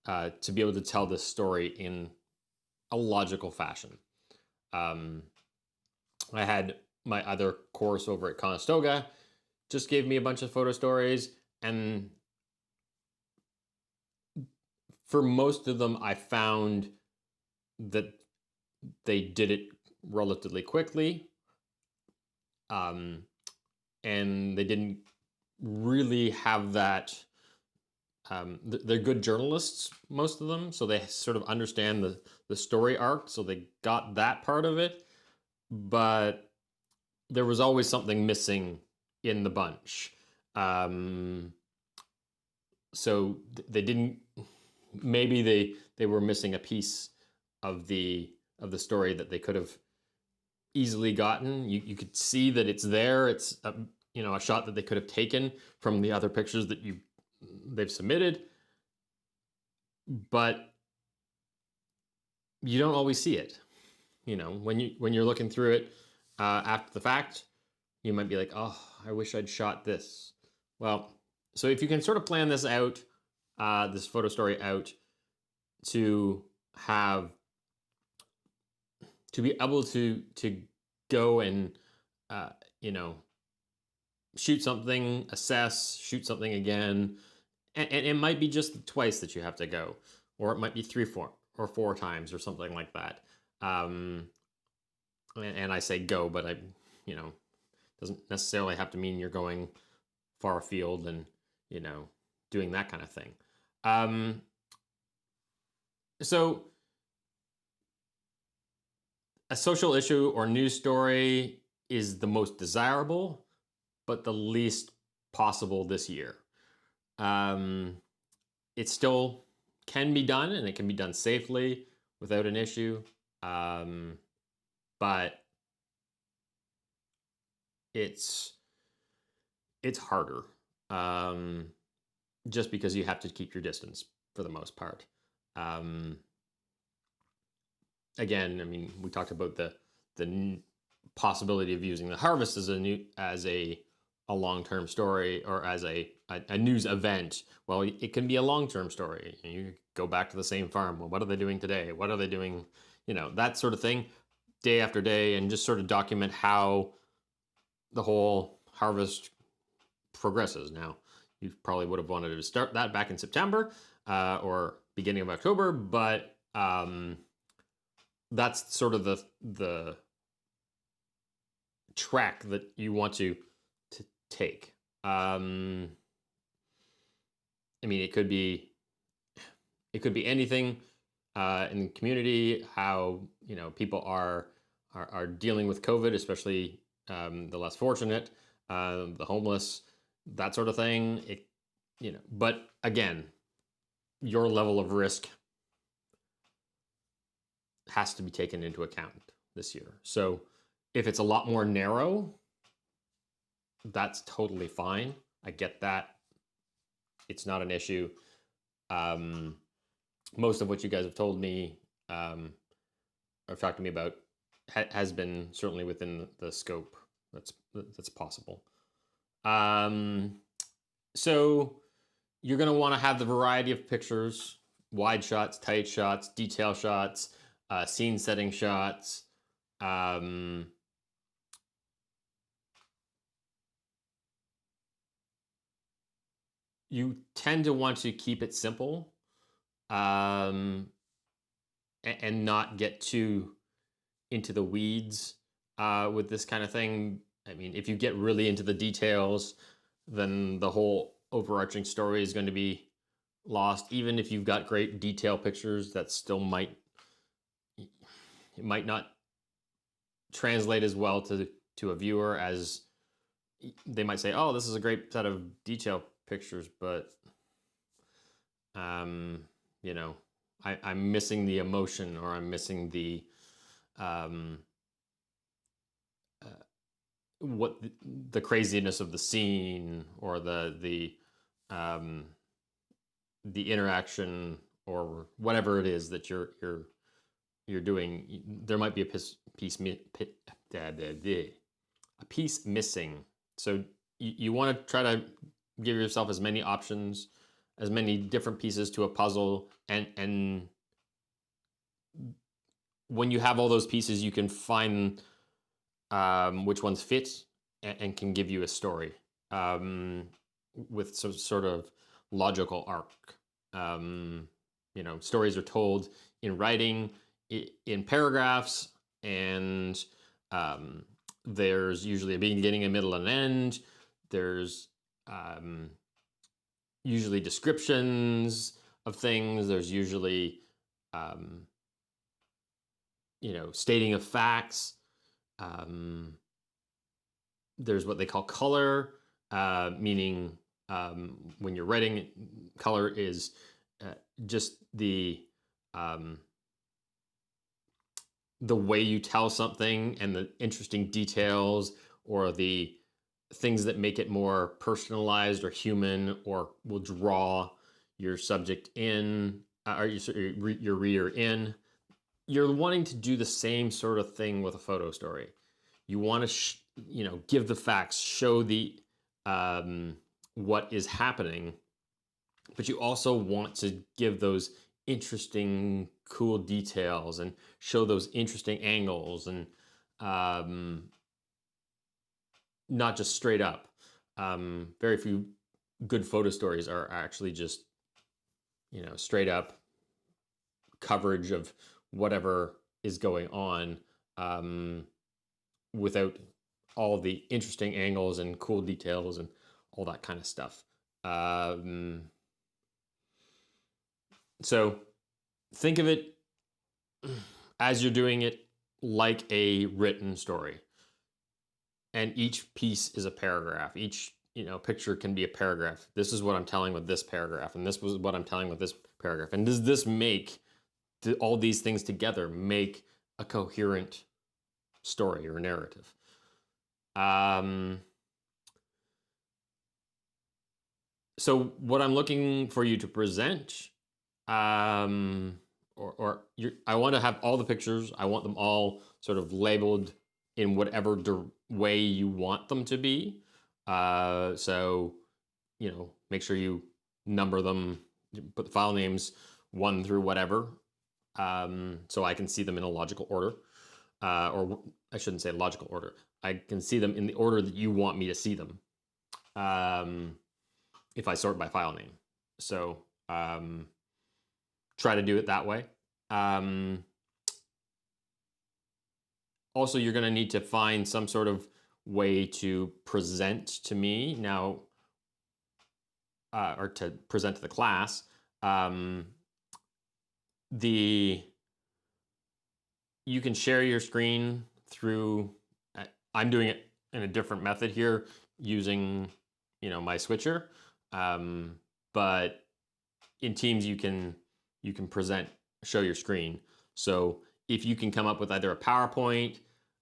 to be able to tell this story in a logical fashion. I had my other course over at Conestoga, just gave me a bunch of photo stories, and for most of them, I found that they did it relatively quickly, and they didn't really have that. They're good journalists, most of them, so they sort of understand the story arc, so they got that part of it, but there was always something missing in the bunch. So they didn't, maybe they were missing a piece of the story that they could have easily gotten. You could see that it's there. It's a shot that they could have taken from the other pictures that they've submitted, but you don't always see it. When you're looking through it after the fact, you might be like, oh, I wish I'd shot this. Well, so if you can sort of plan this out, this photo story out, to be able to go and shoot something, assess, shoot something again, and it might be just twice that you have to go, or it might be 3, 4, or 4 times, or something like that. And I say go, but doesn't necessarily have to mean you're going far afield and doing that kind of thing. So a social issue or news story is the most desirable, but the least possible this year. It's still can be done, and it can be done safely without an issue. But it's harder, just because you have to keep your distance for the most part. Again, I mean, we talked about the possibility of using the harvest as a long-term story, or as a news event. Well, it can be a long-term story. You go back to the same farm. Well, what are they doing today? What are they doing? That sort of thing, day after day, and just sort of document how the whole harvest progresses. Now, you probably would have wanted to start that back in September or beginning of October, but that's sort of the track that you want to take. I mean, it could be anything in the community, how people are dealing with COVID, especially the less fortunate, the homeless, that sort of thing. But again, your level of risk has to be taken into account this year. So if it's a lot more narrow, that's totally fine. I get that. It's not an issue. Most of what you guys have told me, or talked to me about, has been certainly within the scope that's possible. So you're going to want to have the variety of pictures: wide shots, tight shots, detail shots, scene setting shots. You tend to want to keep it simple, and not get too into the weeds with this kind of thing. I mean, if you get really into the details, then the whole overarching story is going to be lost. Even if you've got great detail pictures, that still might not translate as well to a viewer as they might say, oh, this is a great set of detail pictures, but I'm missing the emotion, or I'm missing the what the craziness of the scene, or the interaction, or whatever it is that you're doing. There might be a piece missing. So you want to try to give yourself as many options, as many different pieces to a puzzle, and when you have all those pieces, you can find which ones fit and can give you a story with some sort of logical arc. Stories are told in writing, in paragraphs, and there's usually a beginning, a middle, and an end. There's usually descriptions of things. There's usually stating of facts. There's what they call color, meaning when you're writing, color is just the way you tell something, and the interesting details, or the things that make it more personalized or human, or will draw your subject in, or your reader in. You're wanting to do the same sort of thing with a photo story. You want to, give the facts, show the what is happening, but you also want to give those interesting, cool details, and show those interesting angles, and not just straight up. Very few good photo stories are actually just, straight up coverage of whatever is going on, without all the interesting angles and cool details and all that kind of stuff. So think of it, as you're doing it, like a written story. And each piece is a paragraph. Each picture can be a paragraph. This is what I'm telling with this paragraph, and this was what I'm telling with this paragraph? And does this make all these things together make a coherent story or narrative? So what I'm looking for you to present, I want to have all the pictures. I want them all sort of labeled in whatever way you want them to be. So, make sure you number them, put the file names 1 through whatever, so I can see them in a logical order. Or I shouldn't say logical order. I can see them in the order that you want me to see them. If I sort by file name. So try to do it that way. Also, you're going to need to find some sort of way to present to me now, or to present to the class. You can share your screen through, I'm doing it in a different method here using, my switcher. But in Teams, you can show your screen. So if you can come up with either a PowerPoint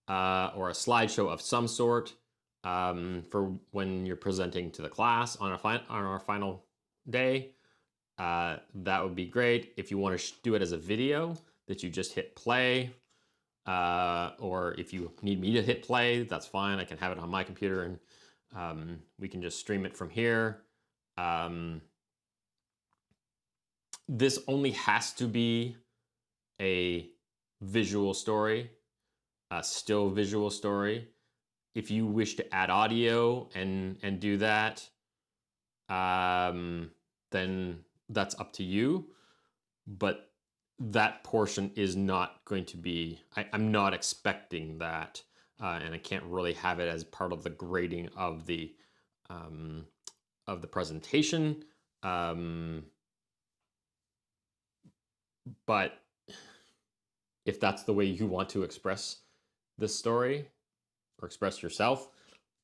or a slideshow of some sort for when you're presenting to the class on our final day, that would be great. If you want to do it as a video that you just hit play, or if you need me to hit play, that's fine. I can have it on my computer and we can just stream it from here. This only has to be a visual story, a still visual story. If you wish to add audio and do that, then that's up to you. But that portion is not going to be, I'm not expecting that, and I can't really have it as part of the grading of the presentation. But if that's the way you want to express this story or express yourself,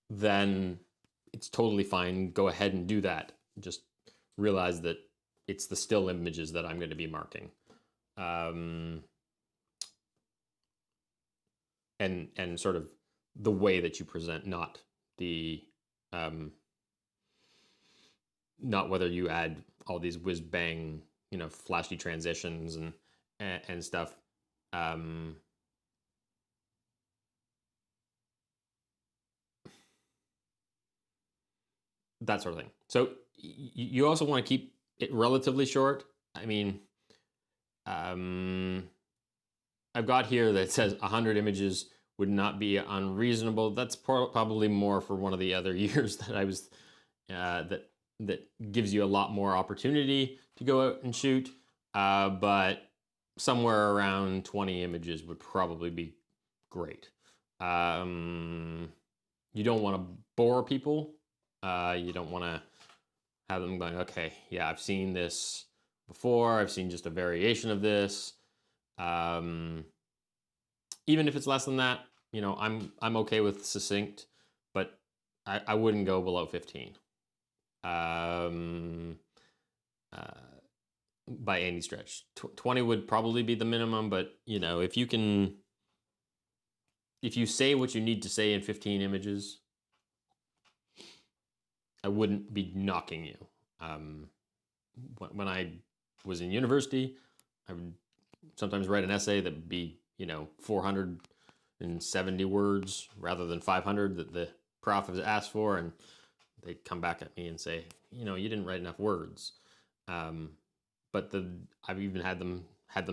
then it's totally fine. Go ahead and do that. Just realize that it's the still images that I'm going to be marking. And sort of the way that you present, not the not whether you add all these whiz bang, flashy transitions and stuff. That sort of thing. So you also want to keep it relatively short. I mean, I've got here that says 100 images would not be unreasonable. That's probably more for one of the other years that I was, that gives you a lot more opportunity to go out and shoot. But somewhere around 20 images would probably be great. You don't want to bore people. You don't want to have them going, okay, yeah, I've seen this before. I've seen just a variation of this. Even if it's less than that, I'm okay with succinct, but I wouldn't go below 15 by any stretch. 20 would probably be the minimum, but if you say what you need to say in 15 images, I wouldn't be knocking you. When I was in university, I would sometimes write an essay that would be 470 words rather than 500 that the prof has asked for, and they'd come back at me and say, you didn't write enough words. But I've even had them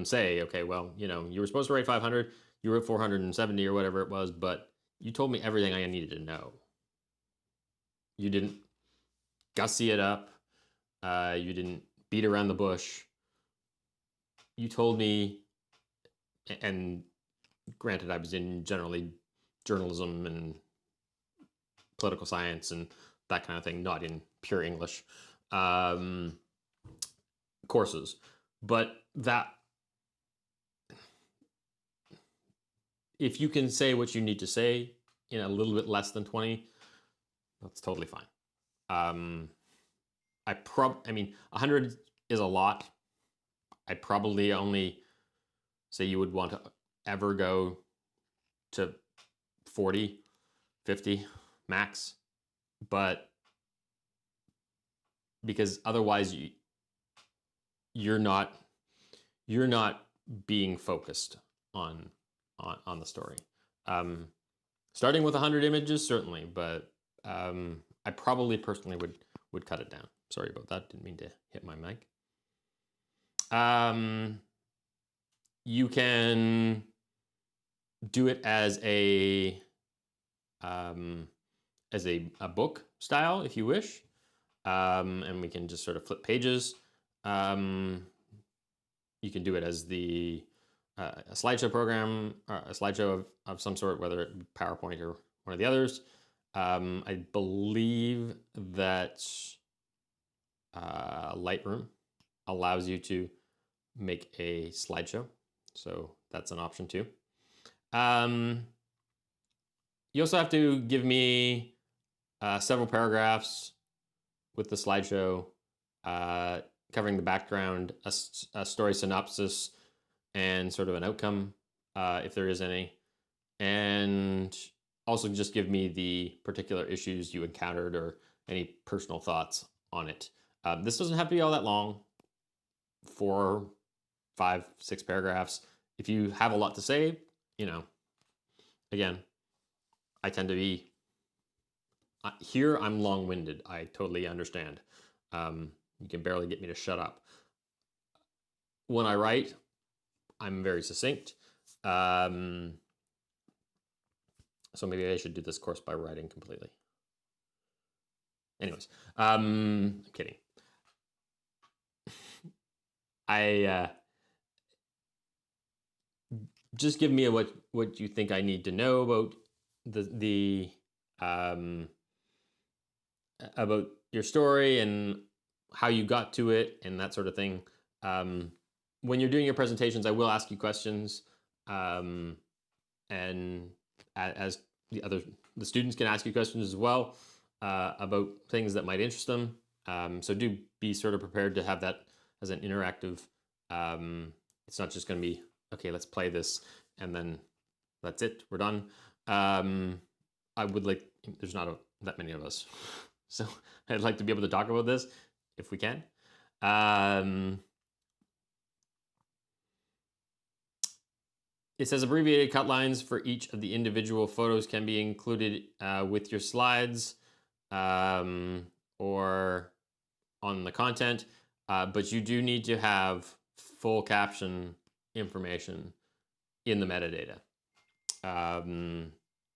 say, okay, well, you were supposed to write 500, you wrote 470 or whatever it was, but you told me everything I needed to know. You didn't gussy it up. You didn't beat around the bush. You told me, and granted, I was in generally journalism and political science and that kind of thing, not in pure English courses. But that, if you can say what you need to say in a little bit less than 20, that's totally fine. I mean, 100 is a lot. I'd probably only say you would want to ever go to 40, 50 max, but because otherwise you're not being focused on the story. Starting with 100 images, certainly, but I probably personally would cut it down. Sorry about that. Didn't mean to hit my mic. You can do it as a book style if you wish, and we can just sort of flip pages. You can do it as a slideshow program, or a slideshow of some sort, whether it be PowerPoint or one of the others. I believe that Lightroom allows you to make a slideshow, so that's an option too. You also have to give me several paragraphs with the slideshow, covering the background, a story synopsis, and sort of an outcome, if there is any. And also just give me the particular issues you encountered or any personal thoughts on it. This doesn't have to be all that long, 4, 5, 6 paragraphs. If you have a lot to say, again, I tend to be, here I'm long-winded. I totally understand. You can barely get me to shut up. When I write, I'm very succinct. So maybe I should do this course by writing completely. Anyways, I'm kidding. Just give me what you think I need to know about about your story and how you got to it and that sort of thing. When you're doing your presentations, I will ask you questions, and as the students can ask you questions as well about things that might interest them. So do be sort of prepared to have that as an interactive. It's not just going to be, okay, let's play this and then that's it, we're done. I would like, there's not that many of us, so I'd like to be able to talk about this if we can. It says abbreviated cut lines for each of the individual photos can be included with your slides or on the content, but you do need to have full caption information in the metadata,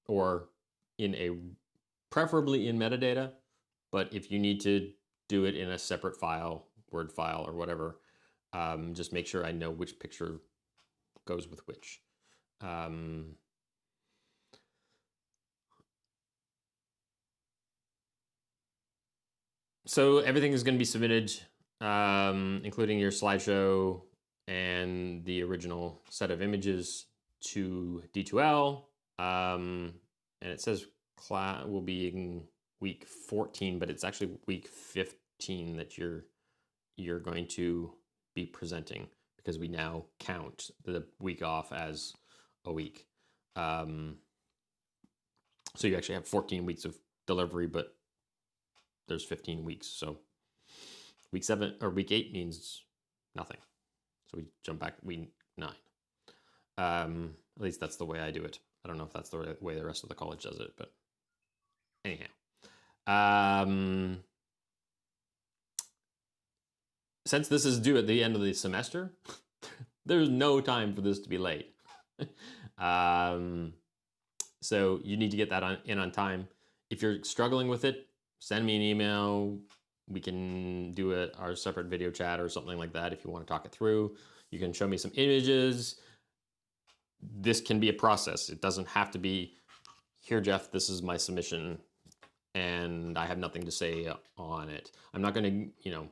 or preferably in metadata, but if you need to do it in a separate file, Word file or whatever, just make sure I know which picture goes with which. So everything is going to be submitted, including your slideshow and the original set of images, to D2L. And it says class will be in week 14, but it's actually week 15 that you're going to be presenting, because we now count the week off as a week. So you actually have 14 weeks of delivery, but there's 15 weeks. So week 7 or week 8 means nothing. So we jump back week 9. At least that's the way I do it. I don't know if that's the way the rest of the college does it, but anyhow. Since this is due at the end of the semester, there's no time for this to be late. So you need to get that in on time. If you're struggling with it, send me an email. We can do our separate video chat or something like that if you want to talk it through. You can show me some images. This can be a process. It doesn't have to be, here, Jeff, this is my submission, and I have nothing to say on it. I'm not going to,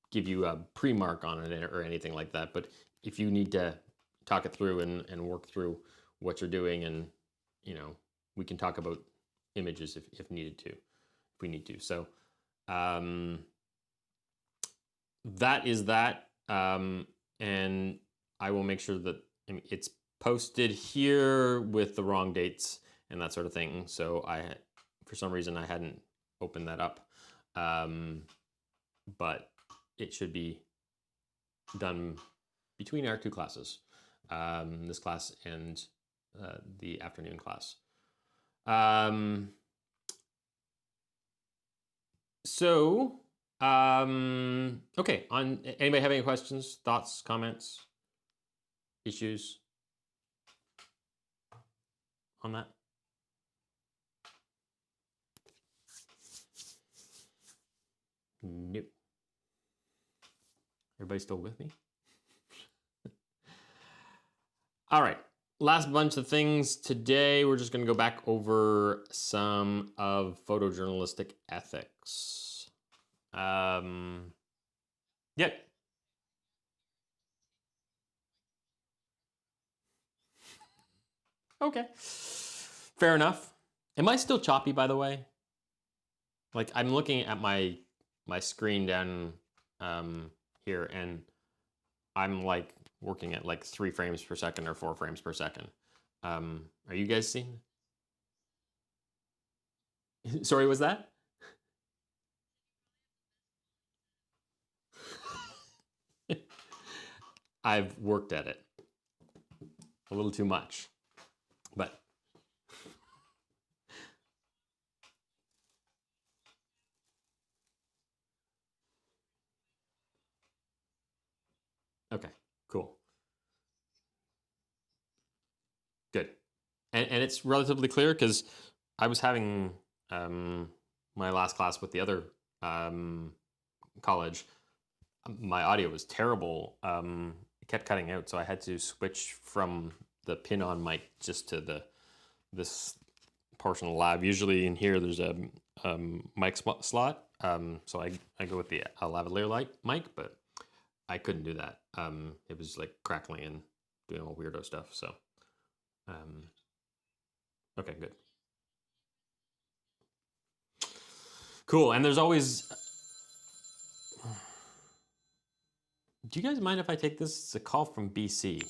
give you a pre-mark on it or anything like that. But if you need to talk it through and work through what you're doing, and, we can talk about images if needed to, if we need to. So that is that. and I will make sure that it's posted here with the wrong dates and that sort of thing. So for some reason, I hadn't opened that up, but it should be done between our two classes, this class and the afternoon class. Okay, anybody have any questions, thoughts, comments, issues on that? Nope. Everybody still with me? All right, last bunch of things today. We're just going to go back over some of photojournalistic ethics. Yeah. Okay. Fair enough. Am I still choppy, by the way? Like, I'm looking at my screen down here, and I'm like working at like 3 frames per second or 4 frames per second. Are you guys seeing? Sorry, was that? I've worked at it a little too much, but okay, cool. Good. And it's relatively clear because I was having my last class with the other college. My audio was terrible. It kept cutting out, so I had to switch from the pin-on mic just to this portion of the lab. Usually in here there's a mic slot, so I go with the lavalier mic, but I couldn't do that. It was like crackling and doing all weirdo stuff. So, okay, good, cool. And there's always. Do you guys mind if I take this? It's a call from BC.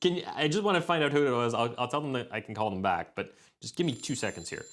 Can you? I just want to find out who it was. I'll tell them that I can call them back, but just give me 2 seconds here.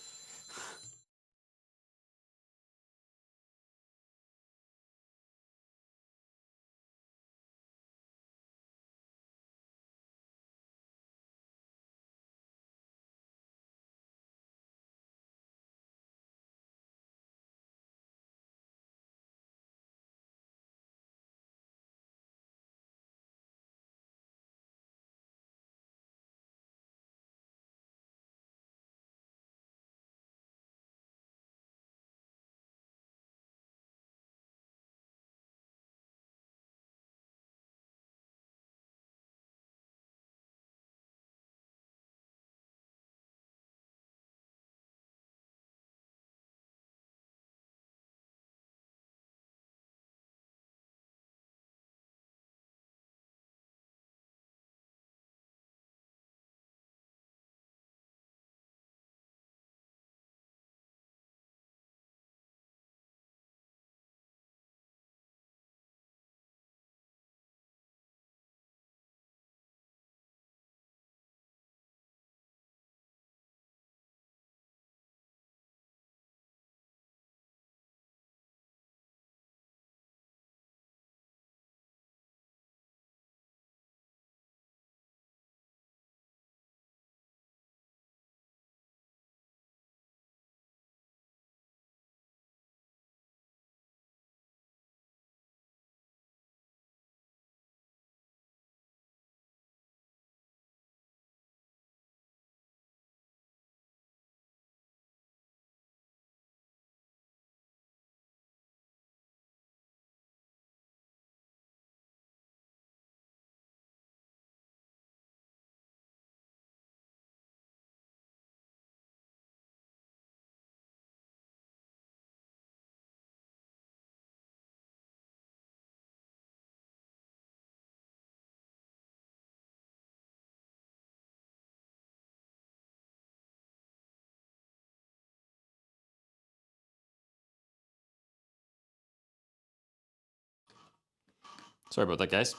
Sorry about that, guys.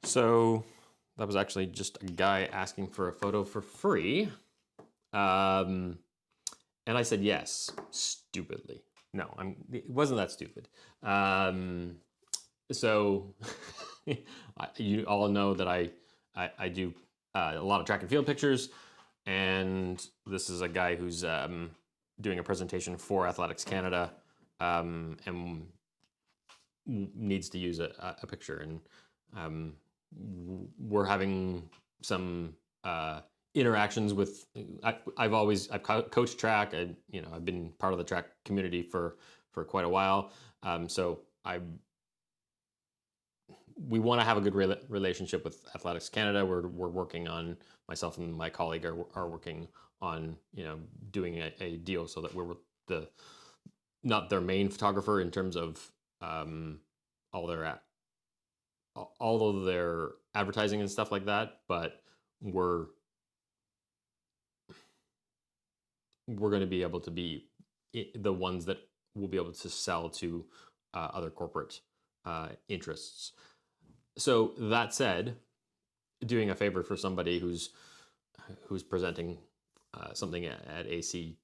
So that was actually just a guy asking for a photo for free. And I said yes, stupidly. No, it wasn't that stupid. So you all know that I do a lot of track and field pictures, and this is a guy who's doing a presentation for Athletics Canada, and needs to use a picture, and we're having some interactions with. I've coached track. I've been part of the track community for quite a while. So we want to have a good relationship with Athletics Canada. We're working on, myself and my colleague are working on doing a deal so that we're not their main photographer in terms of all of their advertising and stuff like that, but we're going to be able to be the ones that will be able to sell to other corporate interests. So that said, doing a favor for somebody who's presenting something at AC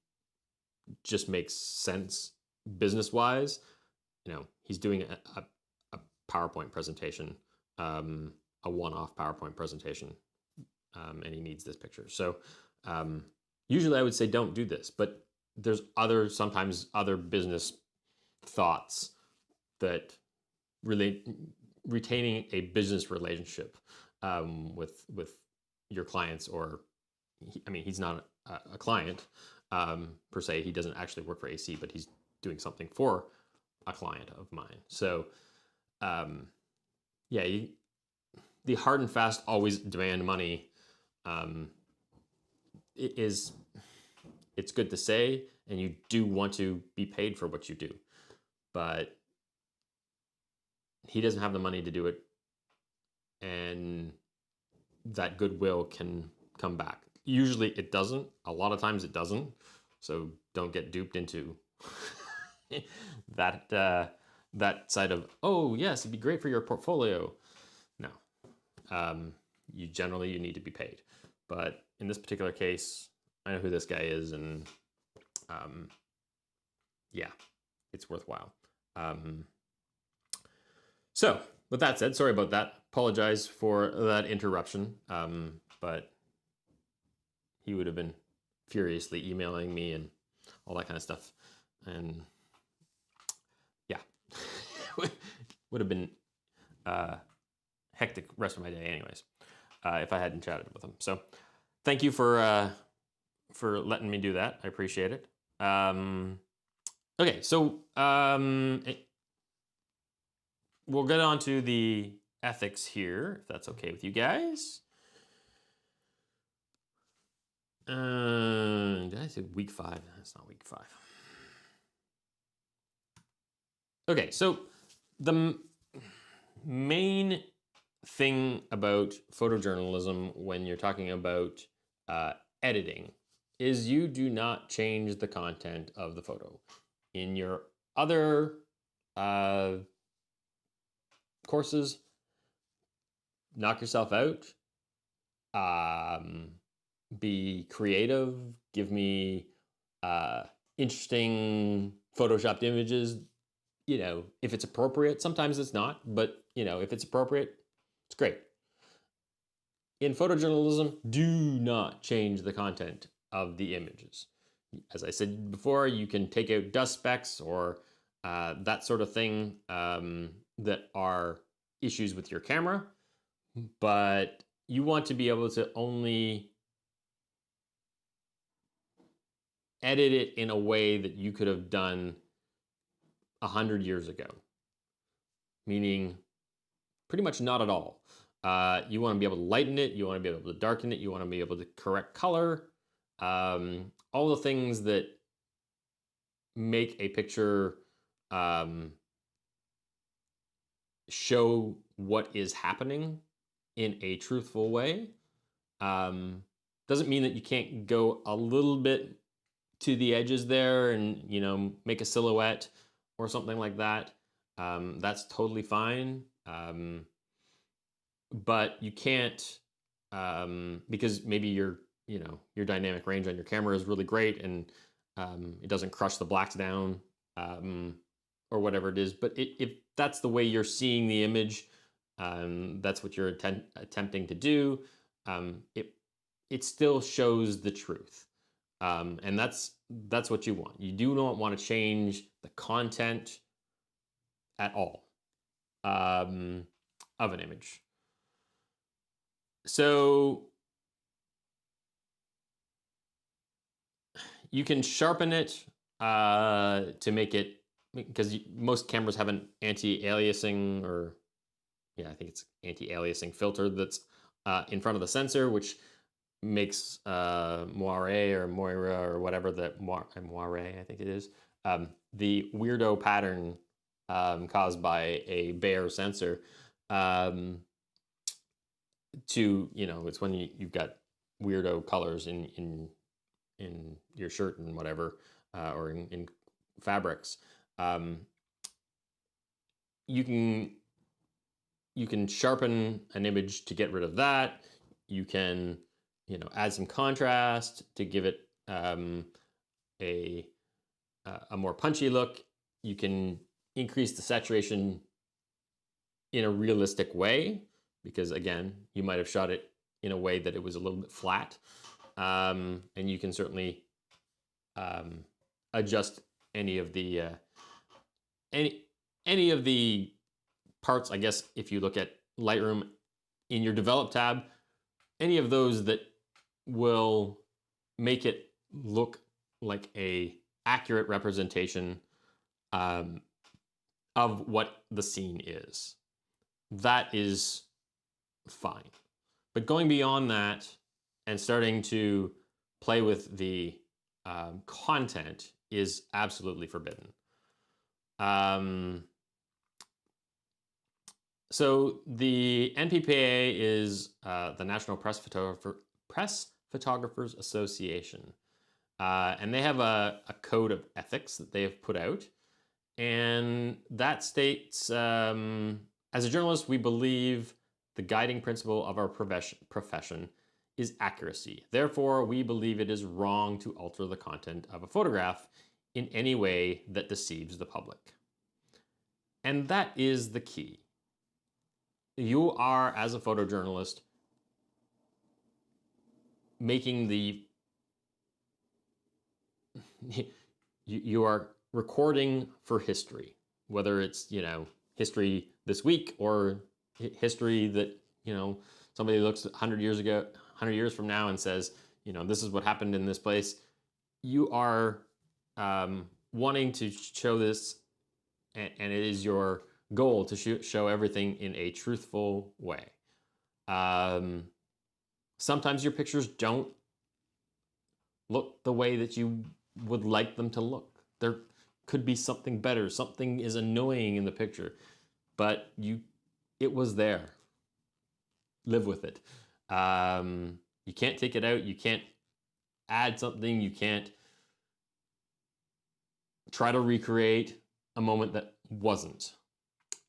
just makes sense business-wise. He's doing a PowerPoint presentation, a one-off PowerPoint presentation, and he needs this picture. So usually I would say don't do this, but there's sometimes other business thoughts that retaining a business relationship with your clients, or he's not a client per se. He doesn't actually work for AC, but he's doing something for a client of mine. So the hard and fast always demand money. It's good to say, and you do want to be paid for what you do, but he doesn't have the money to do it, and that goodwill can come back. Usually it doesn't. A lot of times it doesn't. So don't get duped into that side of, oh yes, it'd be great for your portfolio. No, you need to be paid. But in this particular case, I know who this guy is, and it's worthwhile. So with that said, sorry about that. Apologize for that interruption. But he would have been furiously emailing me and all that kind of stuff. And would have been hectic rest of my day anyways, if I hadn't chatted with him. So thank you for letting me do that. I appreciate it. Okay, so we'll get on to the ethics here, if that's okay with you guys. Did I say week 5? That's not week 5. Okay, so the main thing about photojournalism when you're talking about editing is you do not change the content of the photo. In your other courses, knock yourself out, be creative, give me interesting photoshopped images, if it's appropriate. Sometimes it's not, but if it's appropriate, it's great. In photojournalism, do not change the content of the images. As I said before, you can take out dust specks or that sort of thing that are issues with your camera, but you want to be able to only edit it in a way that you could have done 100 years ago, meaning pretty much not at all. You want to be able to lighten it, you want to be able to darken it, you want to be able to correct color, all the things that make a picture show what is happening in a truthful way. Doesn't mean that you can't go a little bit to the edges there and make a silhouette or something like that. That's totally fine. But you can't, because maybe your dynamic range on your camera is really great and it doesn't crush the blacks down, or whatever it is. But if that's the way you're seeing the image, that's what you're attempting to do, it still shows the truth. And that's what you want. You do not want to change the content at all, of an image. So you can sharpen it to make it, because most cameras have an anti-aliasing, or yeah, I think it's anti-aliasing filter that's in front of the sensor, which makes moire or moira or whatever, moire I think it is, the weirdo pattern caused by a bare sensor, to, it's when you've got weirdo colors in your shirt and whatever, or in fabrics. You can sharpen an image to get rid of that. You can, add some contrast to give it a more punchy look. You can increase the saturation in a realistic way, because again, you might have shot it in a way that it was a little bit flat, and you can certainly adjust any of the parts. I guess if you look at Lightroom in your develop tab, any of those that will make it look like a accurate representation of what the scene is, that is fine. But going beyond that and starting to play with the content is absolutely forbidden. So the NPPA is the National Press Photographers Association, and they have a code of ethics that they have put out, and that states, as a journalist, we believe the guiding principle of our profession is accuracy. Therefore, we believe it is wrong to alter the content of a photograph in any way that deceives the public. And that is the key. You are, as a photojournalist, making you are recording for history, whether it's, history this week or history that, somebody looks 100 years from now and says, this is what happened in this place. You are wanting to show this, and it is your goal to show everything in a truthful way. Sometimes your pictures don't look the way that you would like them to look. There could be something better. Something is annoying in the picture, but it was there. Live with it. You can't take it out. You can't add something. You can't try to recreate a moment that wasn't.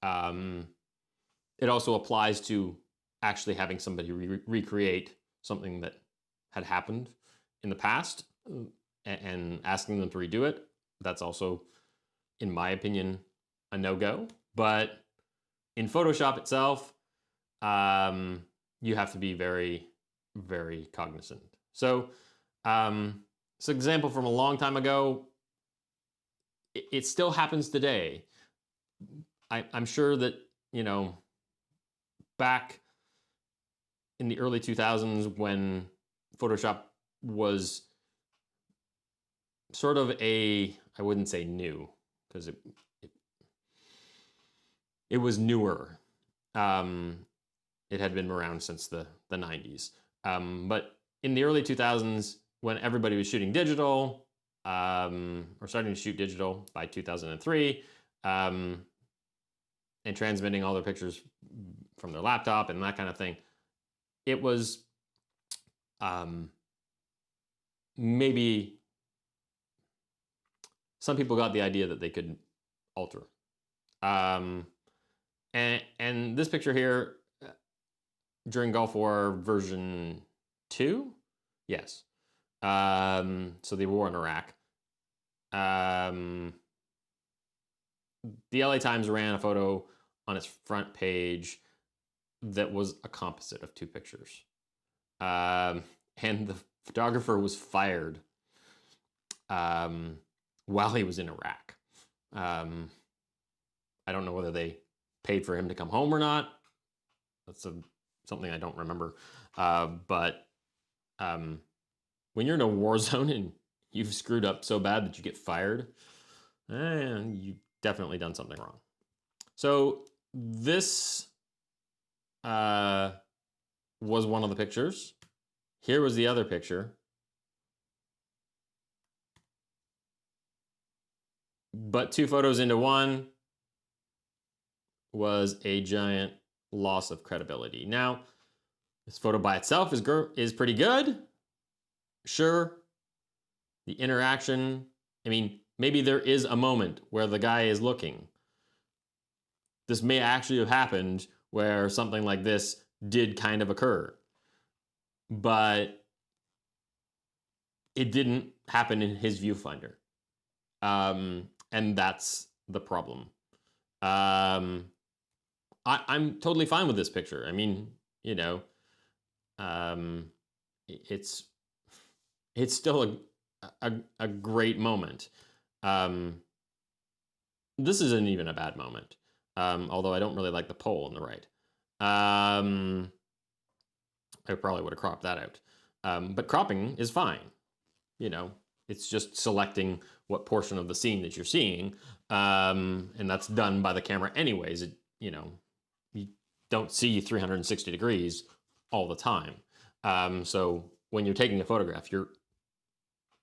It also applies to actually having somebody recreate something that had happened in the past and asking them to redo it. That's also, in my opinion, a no-go. But in Photoshop itself, you have to be very, very cognizant. So, it's an example from a long time ago. It still happens today. I'm sure that, back in the early 2000s, when Photoshop was sort of I wouldn't say new, because it was newer. It had been around since the 90s. But in the early 2000s, when everybody was shooting digital, or starting to shoot digital by 2003, and transmitting all their pictures from their laptop and that kind of thing, it was maybe some people got the idea that they could alter And this picture here, during Gulf War version 2, yes. So the war in Iraq. The LA Times ran a photo on its front page that was a composite of two pictures. And the photographer was fired while he was in Iraq. I don't know whether they paid for him to come home or not. That's something I don't remember. But when you're in a war zone and you've screwed up so bad that you get fired, you've definitely done something wrong. So this was one of the pictures. Here was the other picture. But two photos into one was a giant loss of credibility. Now, this photo by itself is pretty good. Sure, the interaction, I mean, maybe there is a moment where the guy is looking. This may actually have happened where something like this did kind of occur. But it didn't happen in his viewfinder. And that's the problem. I'm totally fine with this picture. I mean, you know, it's still a great moment. This isn't even a bad moment, although I don't really like the pole on the right. I probably would have cropped that out. But cropping is fine. You know, it's just selecting what portion of the scene that you're seeing, and that's done by the camera anyways. You know, you don't see 360 degrees all the time. So when you're taking a photograph, you're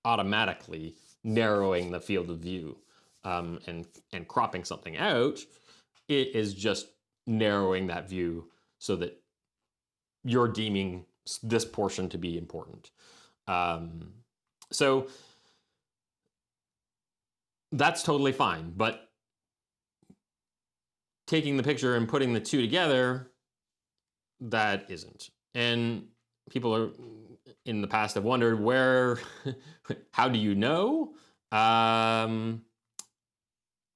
automatically narrowing the field of view, and cropping something out, it is just narrowing that view so that you're deeming this portion to be important. So that's totally fine, but taking the picture and putting the two together, that isn't. And people are in the past have wondered how do you know?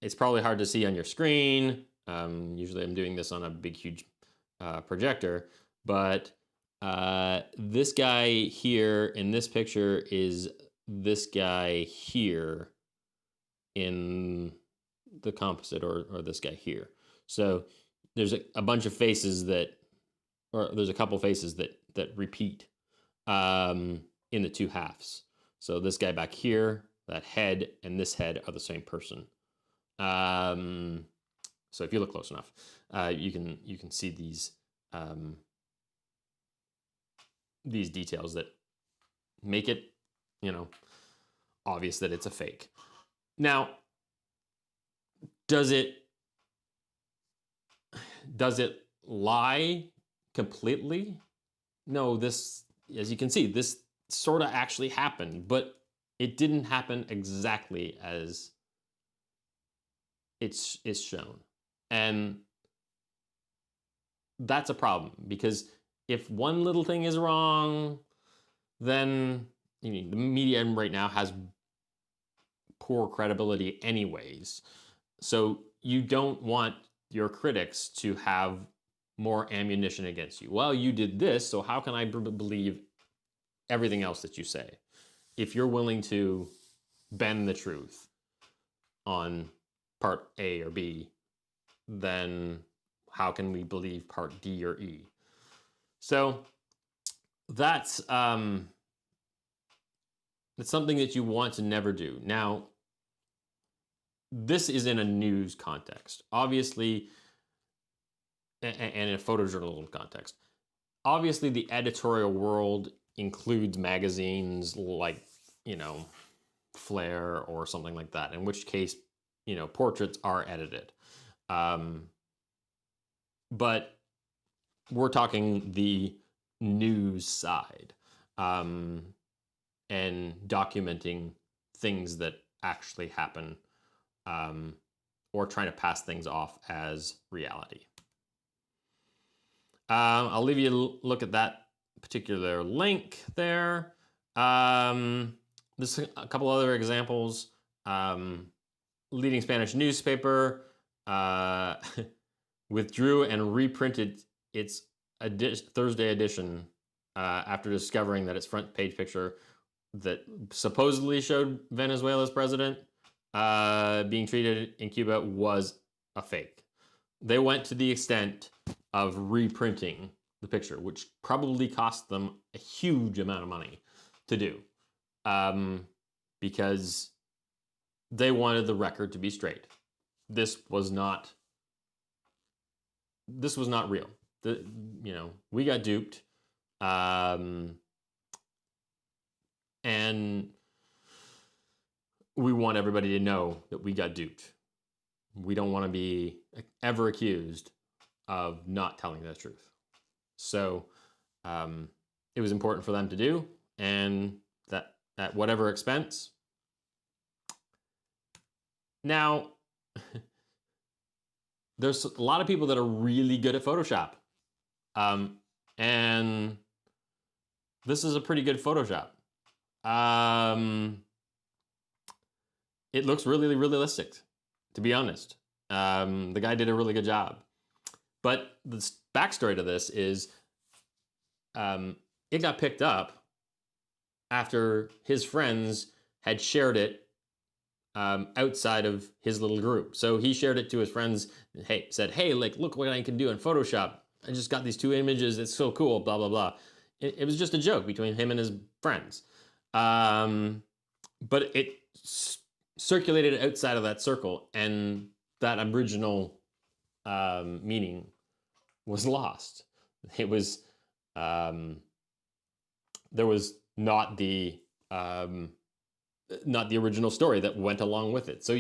It's probably hard to see on your screen. Usually I'm doing this on a big, huge projector, but this guy here in this picture is this guy here in the composite, or this guy here. So there's a bunch of faces there's a couple faces that repeat in the two halves. So this guy back here, that head, and this head are the same person. So if you look close enough, you can see these details that make it, you know, obvious that it's a fake. Now, does it lie completely? No, this, as you can see, this sort of actually happened, but it didn't happen exactly as it's shown. And that's a problem, because if one little thing is wrong, then the media right now has poor credibility anyways. So you don't want your critics to have more ammunition against you. Well, you did this, so how can I believe everything else that you say? If you're willing to bend the truth on part A or B, then how can we believe part D or E? So that's something that you want to never do. Now, this is in a news context, obviously, and in a photojournalism context. Obviously, the editorial world includes magazines like, Flair or something like that, in which case, portraits are edited. But we're talking the news side, and documenting things that actually happen or trying to pass things off as reality. I'll leave you to look at that particular link there. There's a couple other examples. Leading Spanish newspaper withdrew and reprinted its Thursday edition after discovering that its front page picture that supposedly showed Venezuela's president being treated in Cuba was a fake. They went to the extent of reprinting the picture, which probably cost them a huge amount of money to do, because they wanted the record to be straight. This was not real. We got duped, and we want everybody to know that we got duped. We don't want to be ever accused of not telling the truth. So it was important for them to do, and that at whatever expense. Now, there's a lot of people that are really good at Photoshop. And this is a pretty good Photoshop. It looks really realistic, to be honest. The guy did a really good job. But the backstory to this is it got picked up after his friends had shared it outside of his little group. So he shared it to his friends, said, hey, like, look what I can do in Photoshop. I just got these 2 images. It's so cool, blah, blah, blah. It was just a joke between him and his friends. But it circulated outside of that circle, and that original meaning was lost. It was, there was not the original story that went along with it. So,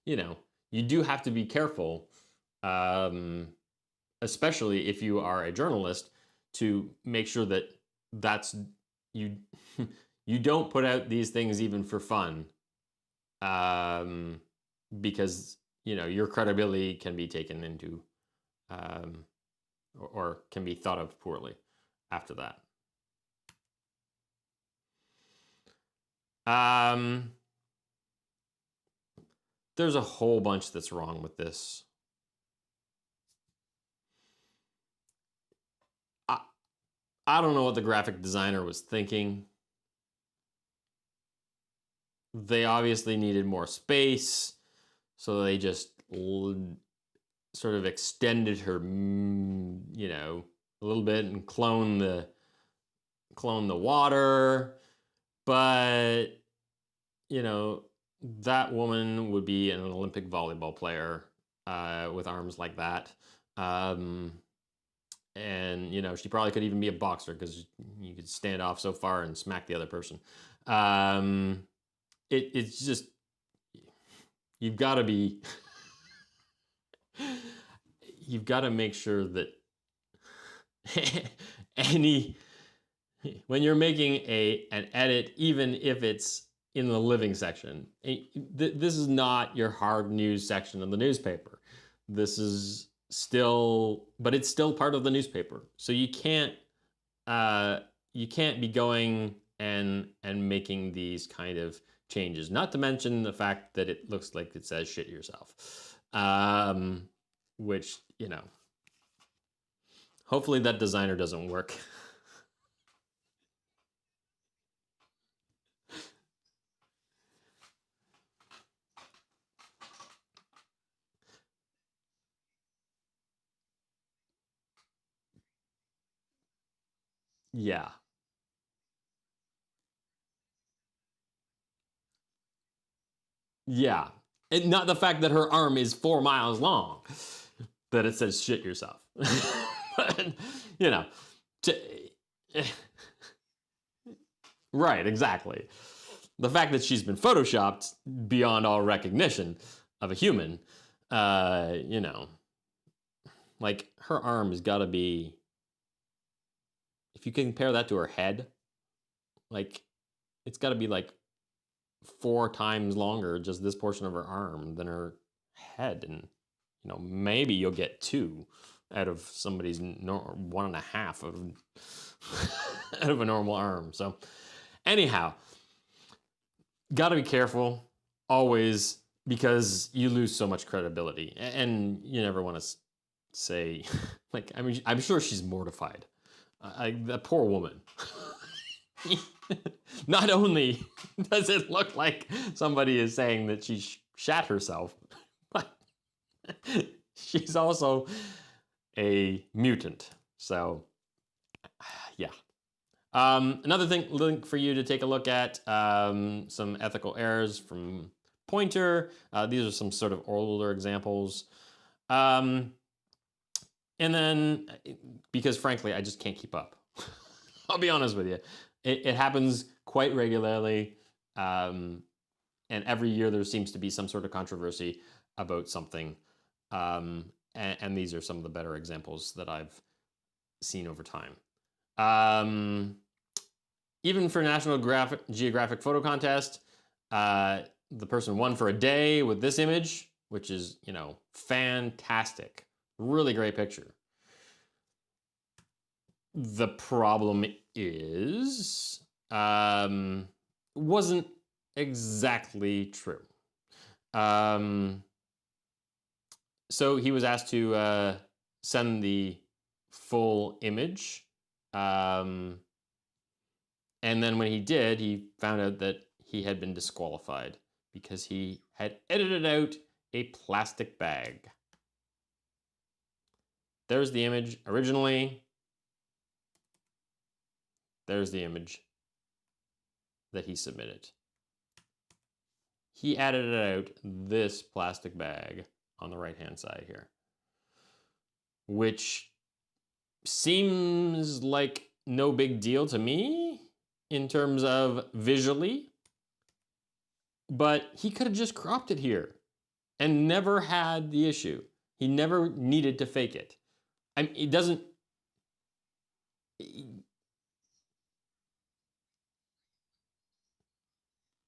you do have to be careful, especially if you are a journalist, to make sure that you don't put out these things even for fun, because, your credibility can be taken into, or can be thought of poorly after that. There's a whole bunch that's wrong with this. I don't know what the graphic designer was thinking. They obviously needed more space, so they just sort of extended her, a little bit and clone the water. But, that woman would be an Olympic volleyball player with arms like that. And, she probably could even be a boxer, because you could stand off so far and smack the other person. It's just, you've got to be, you've got to make sure that when you're making an edit, even if it's in the living section, this is not your hard news section of the newspaper. This is but it's still part of the newspaper. So you can't be going and making these kind of changes. Not to mention the fact that it looks like it says "shit yourself," which, hopefully that designer doesn't work. Yeah. Yeah. And not the fact that her arm is 4 miles long, that it says "shit yourself." But, right, exactly. The fact that she's been photoshopped beyond all recognition of a human, like, her arm has got to be, if you compare that to her head, like, it's got to be like 4 times longer, just this portion of her arm, than her head, and maybe you'll get 2 out of somebody's 1.5 of out of a normal arm. So anyhow, got to be careful always, because you lose so much credibility, and you never want to say, like, I mean, I'm sure she's mortified. That poor woman. Not only does it look like somebody is saying that she shat herself, but she's also a mutant. So, yeah. Another link for you to take a look at, some ethical errors from Pointer. These are some sort of older examples. And then, because frankly, I just can't keep up. I'll be honest with you. It happens quite regularly. And every year there seems to be some sort of controversy about something. And these are some of the better examples that I've seen over time. Even for National Geographic Photo Contest, the person won for a day with this image, which is, fantastic. Really great picture. The problem is, wasn't exactly true. So he was asked to send the full image. And then when he did, he found out that he had been disqualified because he had edited out a plastic bag. There's the image originally. There's the image that he submitted. He added out this plastic bag on the right-hand side here, which seems like no big deal to me in terms of visually, but he could have just cropped it here and never had the issue. He never needed to fake it. I mean, it doesn't...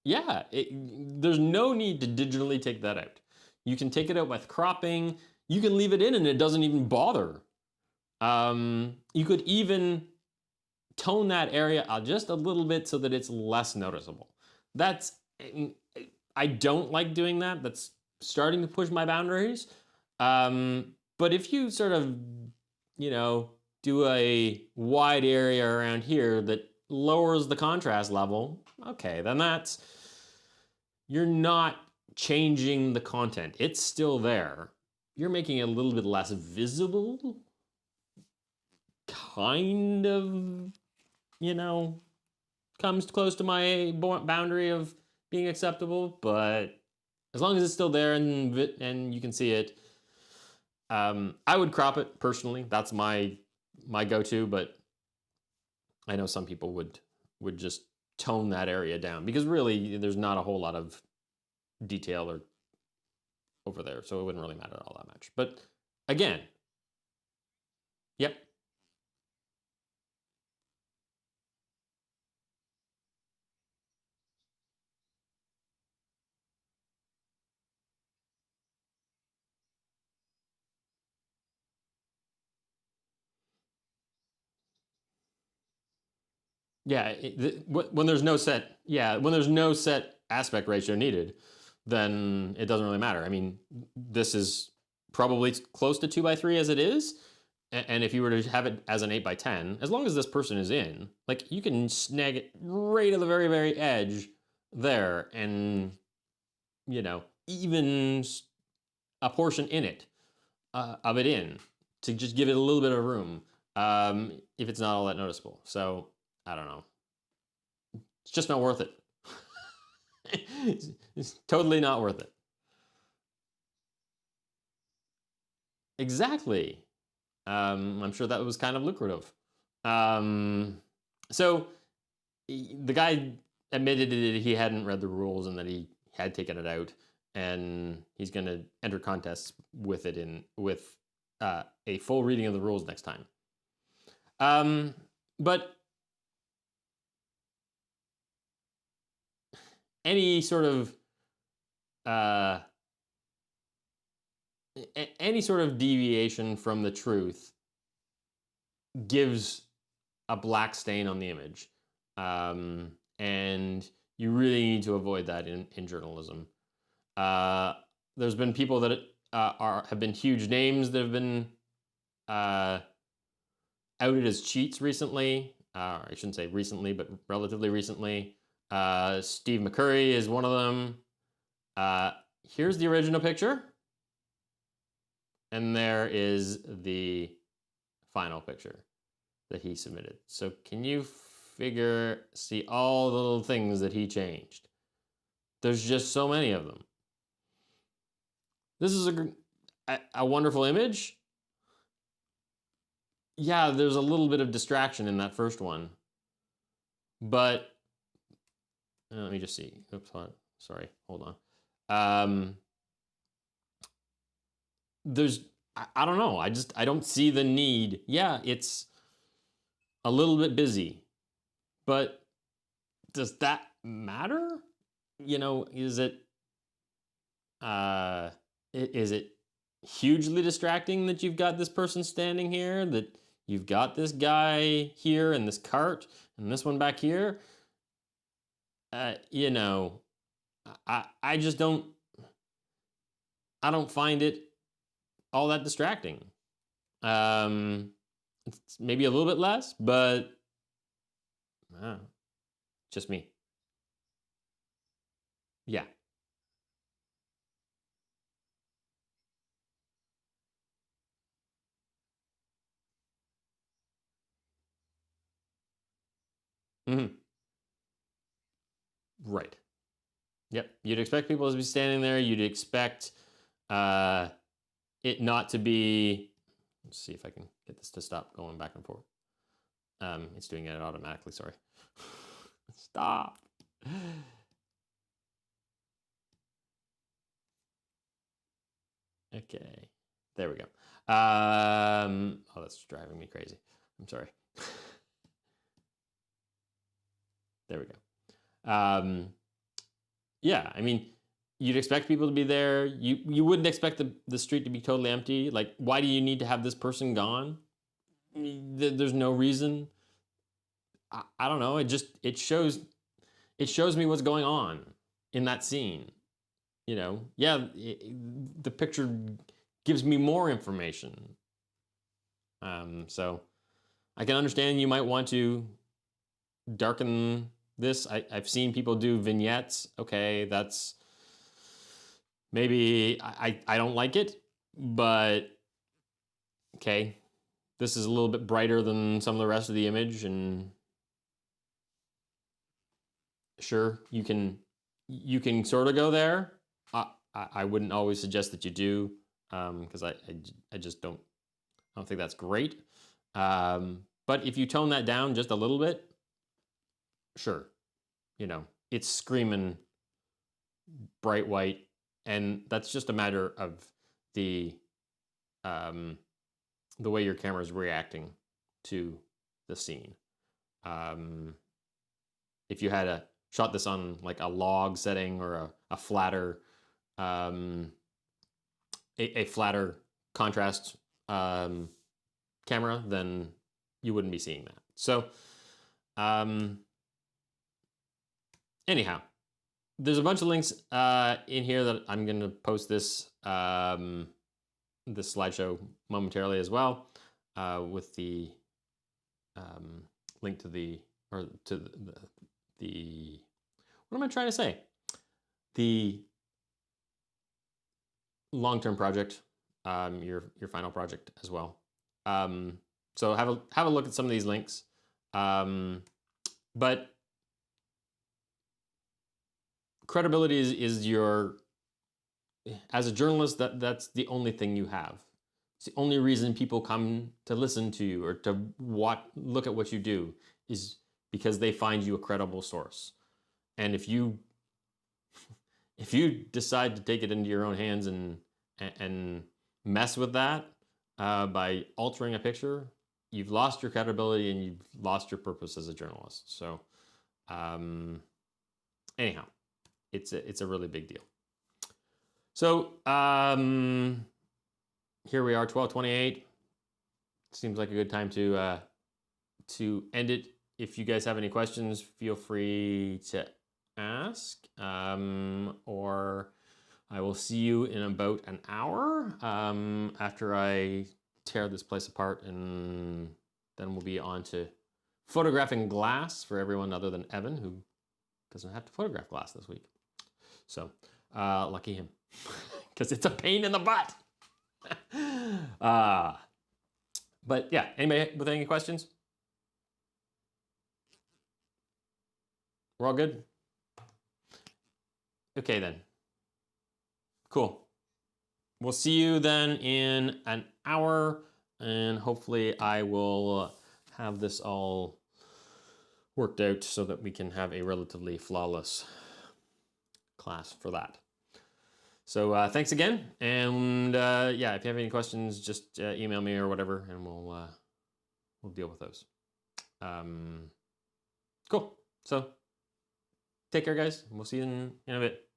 Yeah, there's no need to digitally take that out. You can take it out with cropping. You can leave it in and it doesn't even bother. You could even tone that area out just a little bit so that it's less noticeable. I don't like doing that. That's starting to push my boundaries. But if you sort of, do a wide area around here that lowers the contrast level, okay, then you're not changing the content. It's still there. You're making it a little bit less visible, kind of, comes close to my boundary of being acceptable, but as long as it's still there and you can see it, I would crop it personally. That's my go-to, but I know some people would just tone that area down because really there's not a whole lot of detail or over there, so it wouldn't really matter all that much. But again, yep. Yeah, when there's no set aspect ratio needed, then it doesn't really matter. I mean, this is probably close to 2:3 as it is, and if you were to have it as an 8:10, as long as this person is in, like, you can snag it right at the very, very edge there, and even a portion in it of it in to just give it a little bit of room, if it's not all that noticeable. So I don't know. It's just not worth it. It's totally not worth it. Exactly. I'm sure that was kind of lucrative. So the guy admitted that he hadn't read the rules and that he had taken it out, and he's going to enter contests with it with a full reading of the rules next time. But any sort of any sort of deviation from the truth gives a black stain on the image. And you really need to avoid that in journalism. There's been people that have been huge names that have been outed as cheats recently. I shouldn't say recently, but relatively recently. Steve McCurry is one of them. Here's the original picture. And there is the final picture that he submitted. So can you see all the little things that he changed? There's just so many of them. This is a wonderful image. Yeah, there's a little bit of distraction in that first one. But let me just see. Oops, sorry, hold on. I don't know. I don't see the need. Yeah, it's a little bit busy, but does that matter? You know, is it hugely distracting that you've got this person standing here, that you've got this guy here and this cart and this one back here? You know, I just don't find it all that distracting. It's maybe a little bit less, but just me. Yeah. Mm-hmm. Right. Yep. You'd expect people to be standing there. You'd expect it not to be. Let's see if I can get this to stop going back and forth. It's doing it automatically. Sorry. Stop. Okay. There we go. Oh, that's driving me crazy. I'm sorry. There we go. Yeah, I mean, you'd expect people to be there. You wouldn't expect the street to be totally empty. Like, why do you need to have this person gone? There's no reason. I don't know. It shows me what's going on in that scene. You know, yeah, the picture gives me more information. So I can understand you might want to darken this. I've seen people do vignettes. Okay, that's maybe I don't like it, but okay, this is a little bit brighter than some of the rest of the image, and sure, you can sort of go there. I wouldn't always suggest that you do, because I just don't think that's great. But if you tone that down just a little bit, sure, you know, it's screaming bright white, and that's just a matter of the way your camera is reacting to the scene. If you had shot this on like a log setting or a flatter a flatter contrast camera, then you wouldn't be seeing that. So anyhow, there's a bunch of links in here that I'm going to post this this slideshow momentarily as well, with the link to the what am I trying to say? The long-term project, your final project as well. So have a look at some of these links. But credibility is your, as a journalist, that's the only thing you have. It's the only reason people come to listen to you or to look at what you do, is because they find you a credible source. And if you decide to take it into your own hands and mess with that by altering a picture, you've lost your credibility and you've lost your purpose as a journalist. So anyhow, it's a really big deal. So here we are, 12:28. Seems like a good time to end it. If you guys have any questions, feel free to ask, or I will see you in about an hour after I tear this place apart, and then we'll be on to photographing glass for everyone other than Evan, who doesn't have to photograph glass this week. So lucky him, because it's a pain in the butt. But yeah, anybody with any questions? We're all good? Okay then. Cool. We'll see you then in an hour, and hopefully I will have this all worked out so that we can have a relatively flawless class for that. So thanks again, and yeah, if you have any questions, just email me or whatever, and we'll deal with those. Cool. So take care, guys. We'll see you in a bit.